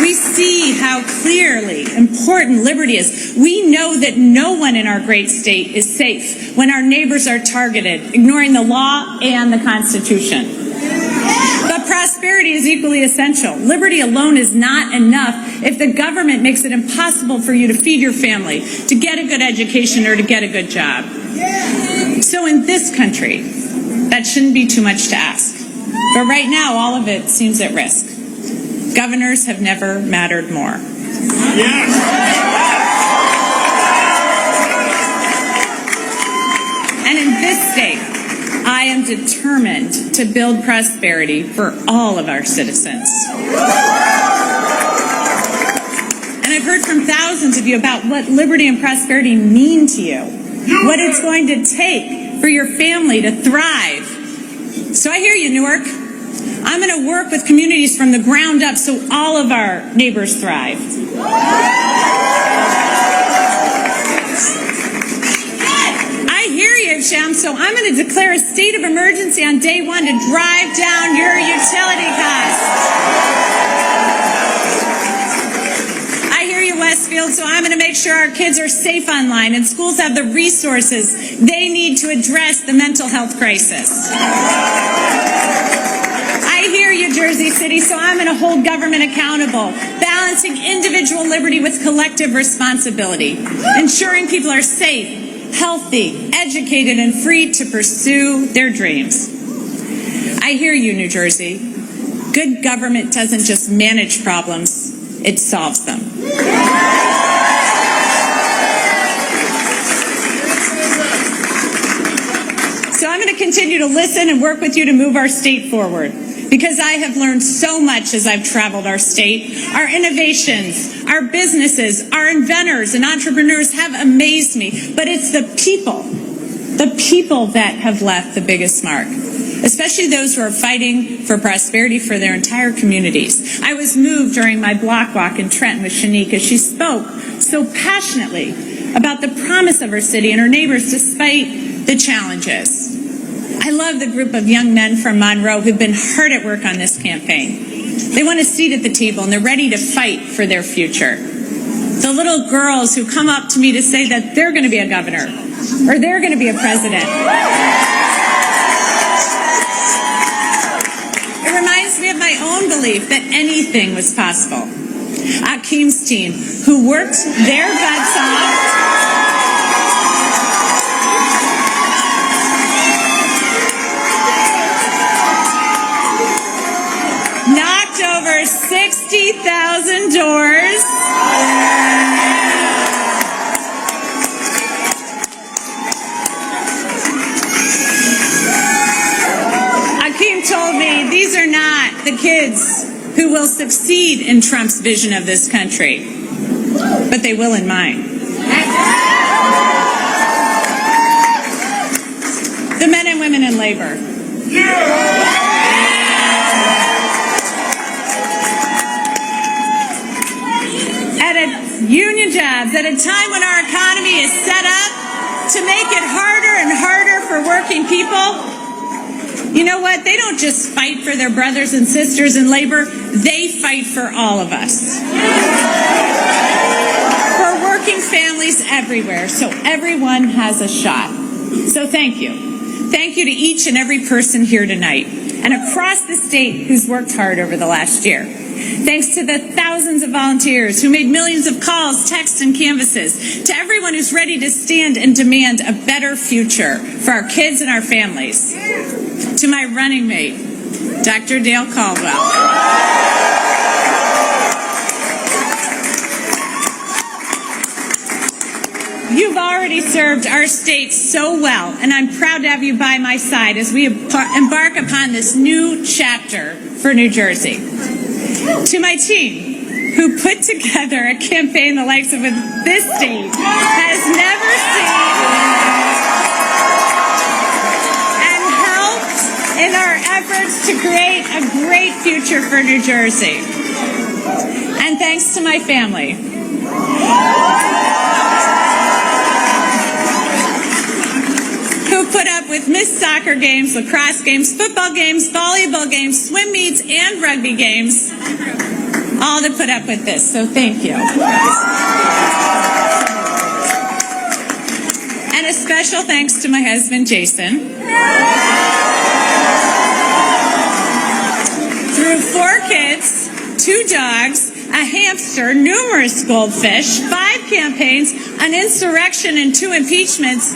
We see how clearly important liberty is. We know that no one in our great state is safe when our neighbors are targeted, ignoring the law and the Constitution. But prosperity is equally essential. Liberty alone is not enough if the government makes it impossible for you to feed your family, to get a good education, or to get a good job. So in this country, that shouldn't be too much to ask. But right now, all of it seems at risk. Governors have never mattered more. And in this state, I am determined to build prosperity for all of our citizens. And I've heard from thousands of you about what liberty and prosperity mean to you, what it's going to take for your family to thrive. So I hear you, Newark. I'm going to work with communities from the ground up so all of our neighbors thrive. I hear you, Sham, so I'm going to declare a state of emergency on day one to drive down your utility costs. I hear you, Westfield, so I'm going to make sure our kids are safe online and schools have the resources they need to address the mental health crisis. I hear you, Jersey City, so I'm going to hold government accountable, balancing individual liberty with collective responsibility, ensuring people are safe, healthy, educated, and free to pursue their dreams. I hear you, New Jersey. Good government doesn't just manage problems, it solves them. So I'm going to continue to listen and work with you to move our state forward, because I have learned so much as I've traveled our state. Our innovations, our businesses, our inventors and entrepreneurs have amazed me, but it's the people that have left the biggest mark, especially those who are fighting for prosperity for their entire communities. I was moved during my block walk in Trenton with Shanique as she spoke so passionately about the promise of her city and her neighbors despite the challenges. I love the group of young men from Monroe who've been hard at work on this campaign. They want a seat at the table and they're ready to fight for their future. The little girls who come up to me to say that they're going to be a governor or they're going to be a president. It reminds me of my own belief that anything was possible. Akeem's team, who worked their butts off, knocked over 60,000 doors. Akeem told me these are not the kids who will succeed in Trump's vision of this country, but they will in mine. The men and women in labor. Union jobs at a time when our economy is set up to make it harder and harder for working people. You know what? They don't just fight for their brothers and sisters in labor. They fight for all of us. For working families batteries everywhere so everyone has a shot. So thank you. Thank you to each and every person here tonight and across the state who's worked hard over the last year. Thanks to the thousands of volunteers who made millions of calls, texts, and canvases. To everyone who's ready to stand and demand a better future for our kids and our families. To my running mate, Dr. Dale Caldwell. You've already served our state so well, and I'm proud to have you by my side as we embark upon this new chapter for New Jersey. To my team, who put together a campaign the likes of this state has never seen, and helped in our efforts to create a great future for New Jersey. And thanks to my family, who put up with missed soccer games, lacrosse games, football games, volleyball games, swim meets, and rugby games, all to put up with this. So thank you. And a special thanks to my husband, Jason. Through 4 kids, 2 dogs, a hamster, numerous goldfish, 5 campaigns, an insurrection, and 2 impeachments,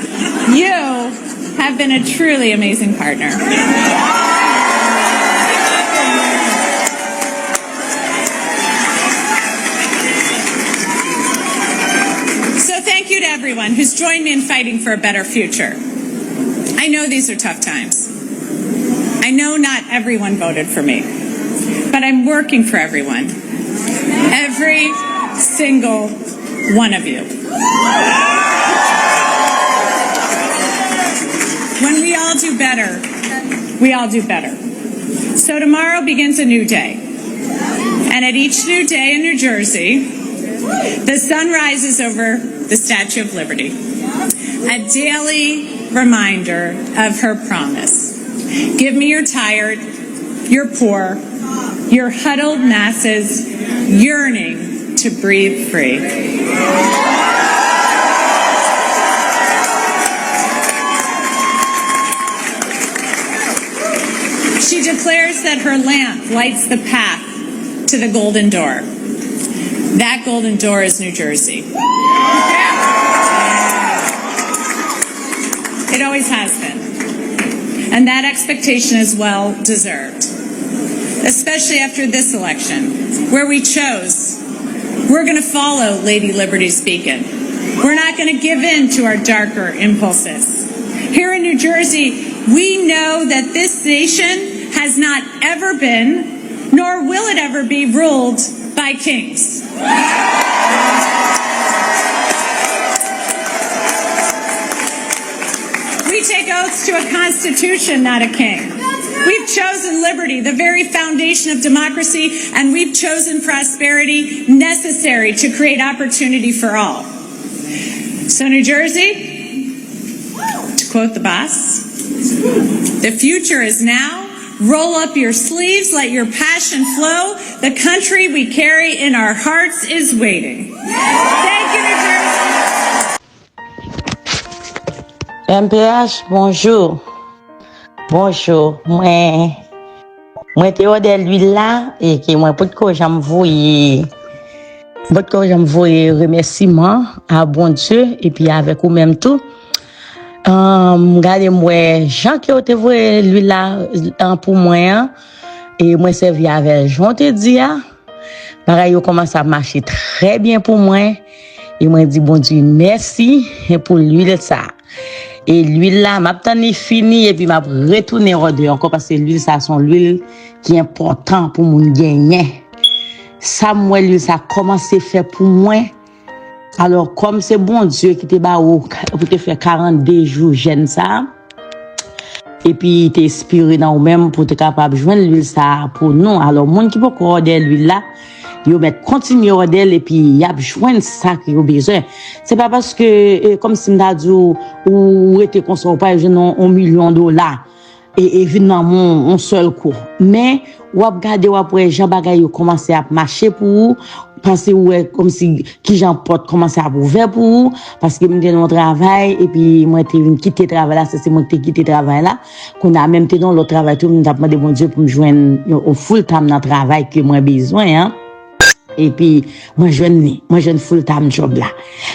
you have been a truly amazing partner. So thank you to everyone who's joined me in fighting for a better future. I know these are tough times. I know not everyone voted for me, but I'm working for everyone. Every single one of you. When we all do better, we all do better. So tomorrow begins a new day. And at each new day in New Jersey, the sun rises over the Statue of Liberty. A daily reminder of her promise. Give me your tired, your poor, your huddled masses yearning to breathe free. She declares that her lamp lights the path to the golden door. That golden door is New Jersey. It always has been. And that expectation is well deserved. Especially after this election, where we chose, we're going to follow Lady Liberty's beacon. We're not going to give in to our darker impulses. Here in New Jersey, we know that this nation has not ever been, nor will it ever be, ruled by kings. We take oaths to a constitution, not a king. We've chosen liberty, the very foundation of democracy, and we've chosen prosperity necessary to create opportunity for all. So New Jersey, to quote the boss, the future is now. Roll up your sleeves, let your passion flow. The country we carry in our hearts is waiting. Thank you, New Jersey. MPH, bonjour. Bonjour, moi te ode l'huile là et que moi pour que j'envoie remerciement à bon Dieu et puis avec vous même tout. Regardez moi Jean qui te voye l'huile là pour moi et moi servi avec Jean te dit pareil il commence à marcher très bien pour moi et moi dit bon Dieu merci pour l'huile ça. Et l'huile là, m'a tani fini et puis m'a retourné rôder encore parce que l'huile ça son l'huile qui est important pour mon gagner. Ça moi l'huile ça commencé faire pour moi. Alors comme c'est bon Dieu qui te ba ou pour te faire 42 jours jeune ça. Et puis t'inspirer dans ou même pour te capable joindre l'huile ça pour nous. Alors monde qui peut rôder l'huile là yo met continuer rodel et puis y a joindre ça qui a besoin. C'est pas parce que comme si m'da dit ou était consommer pas $1 million et évidemment mon seul coup. Mais ou regarder ou après Jean bagay yo commencer à marcher pour penser ouais comme si qui j'en porte commencer à ouvert pour vous parce que m'était dans travail et puis moi t'ai quitté travail là c'est moi t'ai quitté travail là qu'on a même été dans l'autre travail tout me demandé bon Dieu pour me joindre au full time dans travail que moi besoin hein. Et puis moi jeune full time job là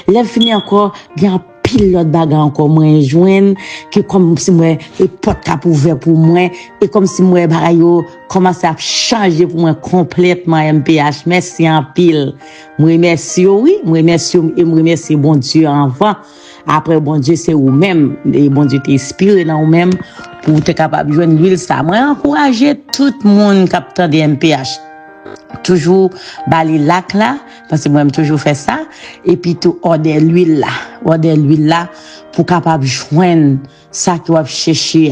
là fini encore bien pile l'autre bagarre encore moins joindre que comme si moi et porte cap ouvert pour moi et comme si moi bagaille commence à changer pour moi complètement MPH merci en pile moi remercie oui moi remercie et moi remercie bon Dieu avant après bon Dieu c'est vous même et bon Dieu t'inspire dans vous même pour être capable de joindre l'huile ça moi encourager tout le monde capteur de MPH toujours bali lac là parce que moi j'aime toujours faire ça et puis tout order l'huile là pour capable joindre ça que vous chercher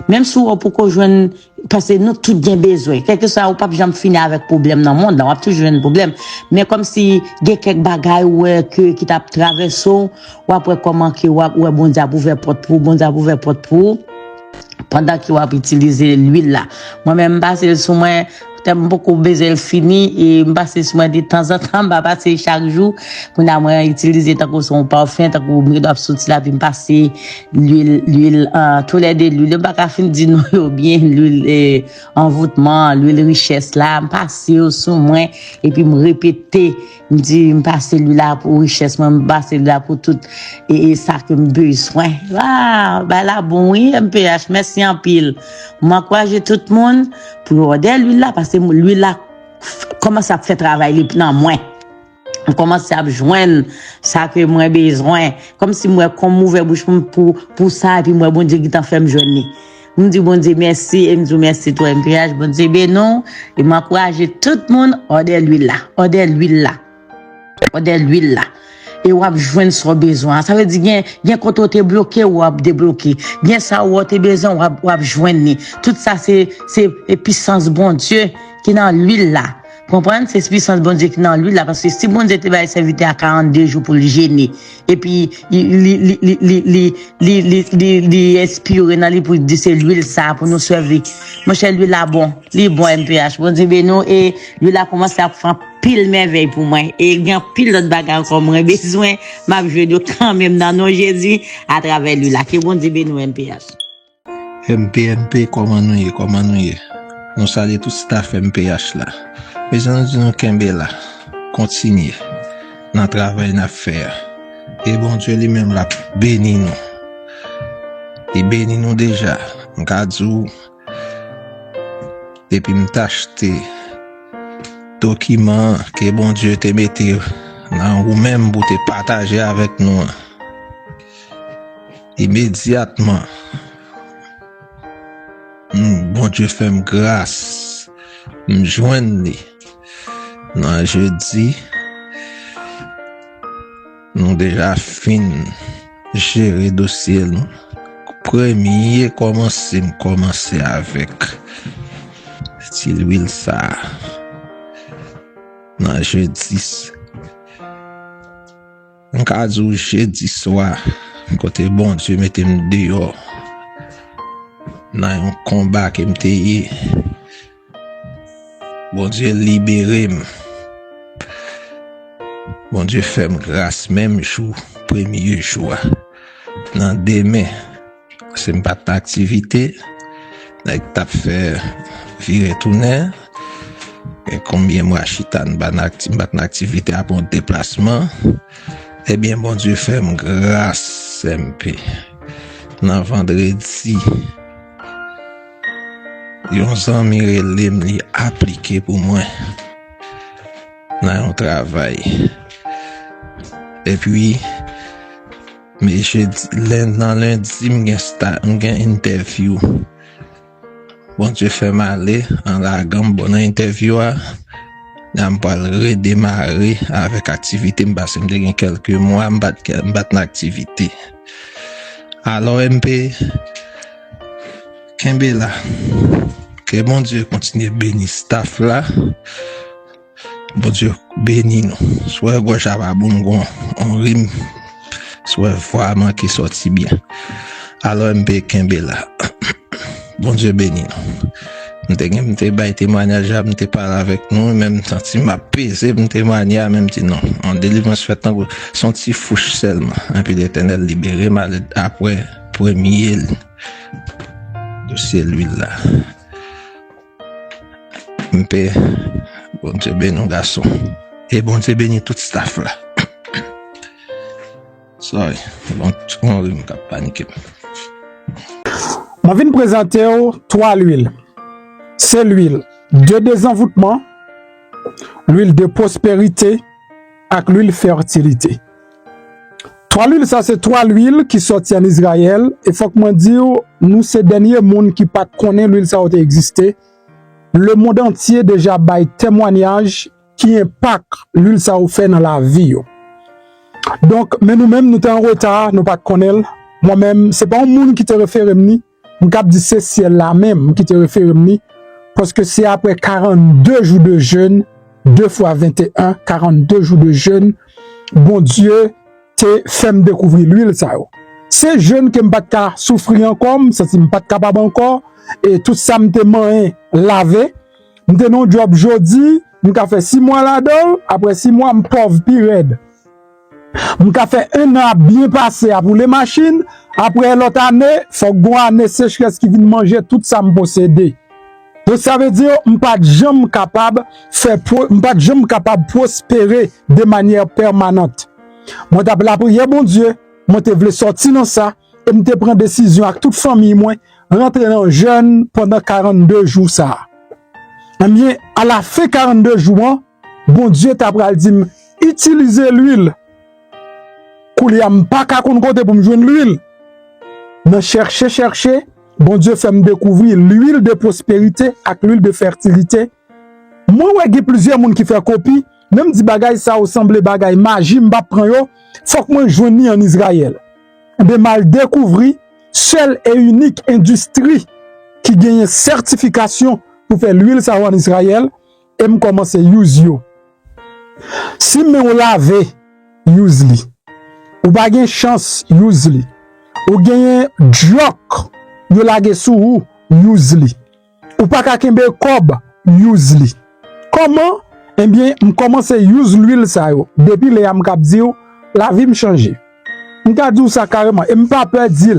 même si vous pour qu'on joindre parce que nous tout bien besoin quelque soit ou pas jamais finir avec problème dans le monde on a toujours un problème mais comme si il y a quelques bagailles que qui t'a traversé ou après comment que ou bon Dieu ouvert porte pour pendant qu'il va utiliser l'huile là moi-même passer sur moi t'aime beaucoup baiser le fini et passer sur moi de temps en temps pas passer chaque jour qu'on a moi utiliser tant que son parfum tant que me doit sortir là puis me passer l'huile tous les deux l'huile pas qu'à fin dire non bien l'huile envoûtement l'huile richesse là me passer sur moi et puis me répéter me dit me passer l'huile là pour richesse me passer là pour tout et ça que me besoin waouh bah là bon oui MPH merci en pile m'encourager tout le monde pour aider l'huile là parce que l'huile là commence à faire travail dans moi on commence à joindre ça que moi besoin comme si moi comme ouvert bouche pour ça et puis moi bon Dieu qui t'en fait me joindre me dit bon Dieu merci et me dit merci toi MPH bon Dieu ben non et m'encourager tout le monde aider l'huile là et ou joindre son besoin ça veut dire bien quand tu es bloqué ou débloqué bien ça ou tu besoin ou joindre tout ça c'est puissance bon Dieu qui dans l'huile là comprendre c'est puissance bon Dieu qui dans l'huile là parce que si bon Dieu te va s'inviter à 42 jours pour le gêner et puis il inspire dans lui pour dire c'est l'huile ça pour nous servir mon cher l'huile là bon MPH bon Dieu ben nous et l'huile là commence à faire pile merveille pour moi et il y a pile d'autres bagages comme moi besoin m'a jouer de quand même dans nos Jésus à travers lui là que bon Dieu ben nous MPH comment nous nous saluons tout staff MPH là mais nous Kembe là continuer dans le travail n'a faire et bon Dieu lui-même l'a béni nous il béni nous déjà m'kadou depuis m'acheter document que bon Dieu te mette dans ou même pour te partager avec nous immédiatement bon Dieu fait grâce me joindre non jeudi nous déjà fin gérer dossier nous premier commencer avec si l'huile ça non jeudi en cas où jeudi soir côté bon Dieu mettez me dehors dans un combat que m'était bon Dieu libéré bon Dieu fait grâce même jour premier jour dans demain c'est pas d'activité là t'as fait virer tourner et combien moi chitan ban activité à bon déplacement eh bien bon Dieu fait grâce MP dans vendredi yon zami relem li appliqué pour moi dans un travail et puis mais lundi m'gen interview bon Dieu fait m'aller en la gamme bonne interview on va redémarrer avec activité m'passe m'gen quelques mois m'bat activité alors MP Kembe là que bon Dieu continue bénir staff là bon Dieu bénis nous soit gauche à bon on rime soit vraiment qui sorti bien alors MP Kembe là bon Dieu bénis nous M'te bay témoignage, m'te parlé avec nous, même senti m'a pesé, m'te témoigner, même dit non. En délivrance faite, son petit fouche seulement. Et puis l'Éternel libéré, mal après, premier dossier l'huile là. M'pe, bon Dieu béni nos garçons. Et bon Dieu béni tout staff là. Sorry, bon, on m'a paniqué. Je viens présenter trois l'huile. C'est l'huile de désenvoûtement, l'huile de prospérité et l'huile fertilité. Trois l'huile, ça c'est trois l'huile qui sortent en Israël. Et faut que moi dire, nous ces derniers monde qui pas connaît l'huile ça a existé. Le monde entier déjà bail témoignage qui impacte l'huile ça a fait dans la vie. Donc, mais nous-mêmes, nous sommes en retard, nous pas connaître. Moi-même, c'est pas un monde qui te réfère ni, nous cap dit c'est ciel là même qui te réfère ni, parce que c'est après 42 jours de jeûne, 2 fois 21, 42 jours de jeûne, bon Dieu te fait me découvrir l'huile ça. C'est jeûne que m'pas pas souffrir encore, ça c'est m'pas capable encore, et tout ça m'te moyen laver, m'te non job jodi, m'ka fait 6 mois là-dedans, après 6 mois m'pauvre pi raide. M'ka fait 1 an bien passé pour les machines, après l'autre année, faut gon année sécheresse qui vient manger tout ça me posséder. Donc ça veut dire m'pas jamais capable m'pas jamais capable prospérer de manière permanente. Moi t'ai la prière bon Dieu, moi te voulais sortir dans ça et me te prendre décision avec toute famille moi rentrer dans jeûne pendant 42 jours ça. Eh bien à la fin 42 jours, bon Dieu t'a pral dit utiliser l'huile. Koulia m'pas ka kon côté pour me joindre l'huile. Me chercher, bon Dieu fait me découvrir l'huile de prospérité avec l'huile de fertilité. Moi ouais il y a plusieurs monde qui fait copie, même di bagay ça ressemble bagay magie m'pa prend yo, faut que moi joindre en Israël. De mal découvrir seule et unique industrie qui gagne certification pour faire l'huile ça en Israël et me commencer use yo. Si me on lave use li. Ou pas gen chance use li. Ou gen joke yo lage sou use li. Ou pas ka kembe kob use li. Comment? Eh bien, m commence use l'huile ça yo. Depuis le am kap di yo, la vie m change. M ka di ça carrément et m pas peur dire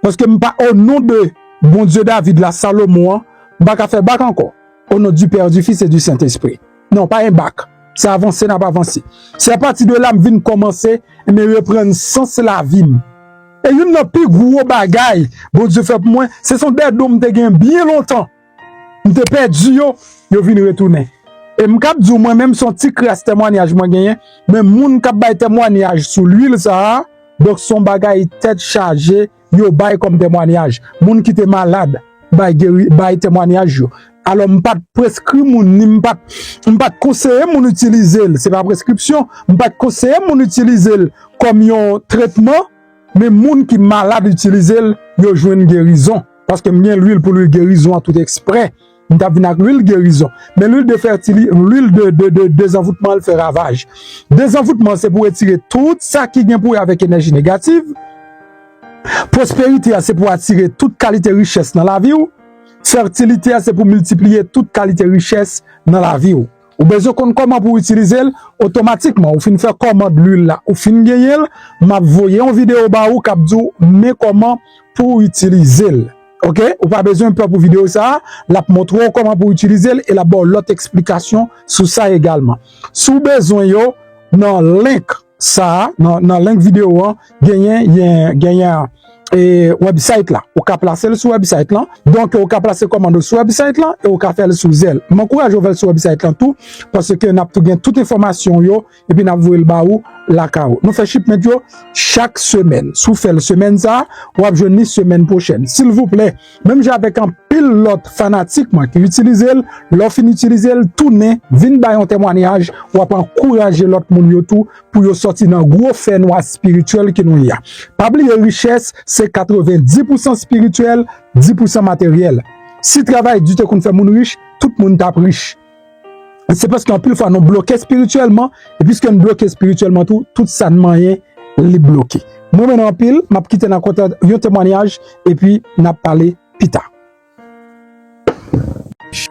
parce que m pas au nom de bon Dieu David la Salomon, m pas ka faire bac encore. Au nom du Père, du Fils et du Saint-Esprit. Non, pas un bac. Ça avance, n'a pas avancé. C'est à partir de là m vinn commencer et me reprendre sens la vie. Et une n'a plus gros bagay, bon Dieu fait pour moi, ce sont des dômes te gen bien longtemps. M'te perdu yo vinn retourner. Et m'kap di moi même son petit crasse témoignage moi gagné, mais moun k'ap bay témoignage sur l'huile ça, donc son bagay tête chargée, yo bay comme témoignage. Moun qui te malade, bay témoignage yo. Alors m'pas prescrit moun ni m'pas conseiller moun utiliser, c'est pas prescription, m'pas conseiller moun utiliser comme un traitement, mais moun qui malade utiliser yo joine guérison parce que bien l'huile pour lui guérison à tout exprès. M'ta vinn avec l'huile guérison, mais l'huile de fertilité, l'huile de désenvoûtement elle fait ravage. Désenvoûtement c'est pour retirer tout ça qui vient pour avec énergie négative. Prospérité c'est pour attirer toute qualité richesse dans la vie. Fertilité c'est pour multiplier toute qualité richesse dans la vie. Ou besoin qu'on comment pour utiliser automatiquement ou fin faire commande l'huile là ou fin gagner m'a voyer en vidéo ba ou k'ap dou mais comment pour utiliser. OK, ou pas besoin de pour vidéo ça, la montre comment pour utiliser et la bon l'autre explication sur ça également. Sous besoin yo dans link ça dans link vidéo gagner et website là, ou ka placer le sur website là. Donc ou ka placer commande sur website là et ou ka faire le sous elle. M'encourage faire sur website là tout parce que n'a tout gain toute information yo et puis n'a voyer le ba ou la cao. Nous fait shipment yo chaque semaine. Sous fait le semaine ça, ou a joindre semaine prochaine. S'il vous plaît, même j'ai avec un pilote fanatique moi qui utilise l'offre utiliser tourner, vinn ba un témoignage ou a encourager l'autre monde yo tout pour yo sortir dans gros fait noir spirituel qui nous y a. Pas oublier richesse c'est 90% spirituel, 10% matériel. Si travail du te qu'on fait moun riche, tout le monde tape riche. C'est parce qu'en plus fois nous bloqué spirituellement et puisque nous bloqué spirituellement tout ça ne moyen les bloquer. Moi maintenant en pile, m'a quitté dans côté un témoignage et puis n'a parlé pita.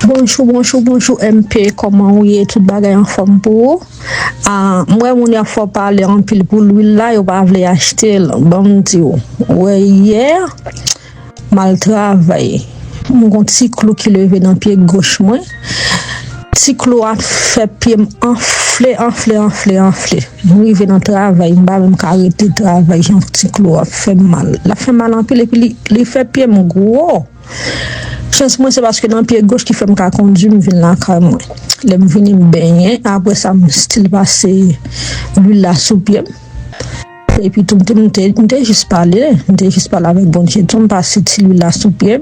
Bonjour, MP, comment vous êtes tout bagay en forme pour? Moi, mon a faut parler en pile pour l'huile là, il va vouloir acheter, bon, Dieu. Ouais, hier, mal travaillé. Mon petit clou qui levé dans le pied gauche, moi. Petit clou a fait pied enflé. Moi, il vient dans le travail, je ne vais même pas arrêter de travailler, un petit clou a fait mal. Il a fait mal en pile et puis il fait pied mon gros. Chance moi c'est parce que dans le pied gauche qui fait me conduire me vinn là quand moi. Les me venir me baigner après ça me style passer l'huile là sous pied. Et puis tout me juste parler avec bon Dieu, tout me passer l'huile là sous pied.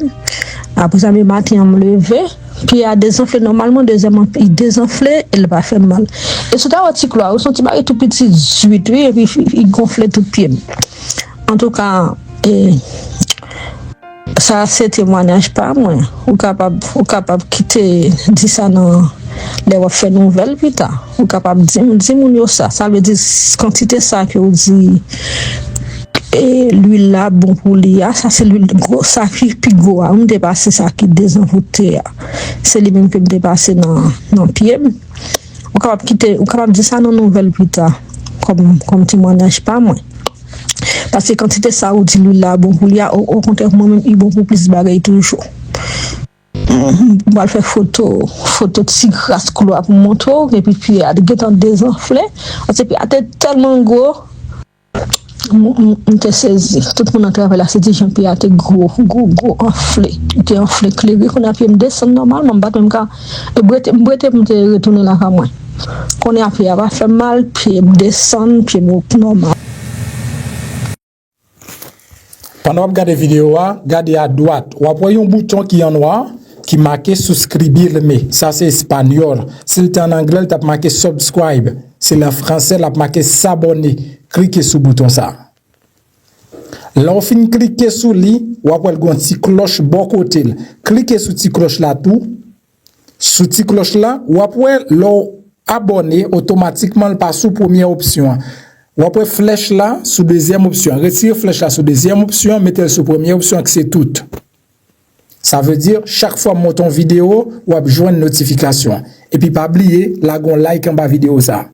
Après ça me matin me lever, puis il a désenflé normalement deuxièmement il désenflé, il va faire mal. Et c'est un petit clou, son petit baril tout petit 18 et puis il gonflait tout pied. En tout cas ça c'est témoignage pas moi ou capable quitter dire ça dans les faire nouvelle plus tard ou capable dire mon ça veut dire quantité ça que vous dit et l'huile là bon pour l'IA ça c'est l'huile gros ça puis gros on dépasse ça qui désenvoûté c'est lui même que me dépasser dans pied ou capable quitter ou capable dire ça dans nouvelle plus tard comme témoignage pas moi. Parce que quand c'était ça ou dit lui là bon pour lui au contraire moi même il bon pour plus bagaille toujours. On va faire photo de si grâce couloir pour montrer et puis à des temps désenflé et puis à tellement gros on te saisi tout le monde à travers la cité Jean Pierre était gros enflé était enflé clévé qu'on a pu me descendre normalement pas même cas et boiter me retourner là à moi qu'on a fait avoir fait mal puis descendre puis normal. Pendant que vous regardez la vidéo, regardez à droite, vous voyez un bouton qui est en noir, qui marqué souscribirme. Ça, c'est espagnol. Si c'est en anglais, tu as marqué subscribe. C'est en français, tu as marqué s'abonner. Cliquez sur le bouton ça. Là, on finit de cliquer sur lui, vous voyez une petite cloche bon côté. Cliquez sur cette cloche là tout. Sur cette cloche là, vous voyez l'abonner automatiquement le passe sous première option. Ou après flèche là sous deuxième option. Retirez flèche là sous deuxième option, mettez sous première option que c'est tout. Ça veut dire chaque fois monter une vidéo ou joindre une notification. Et puis pas oublier la like en bas vidéo ça.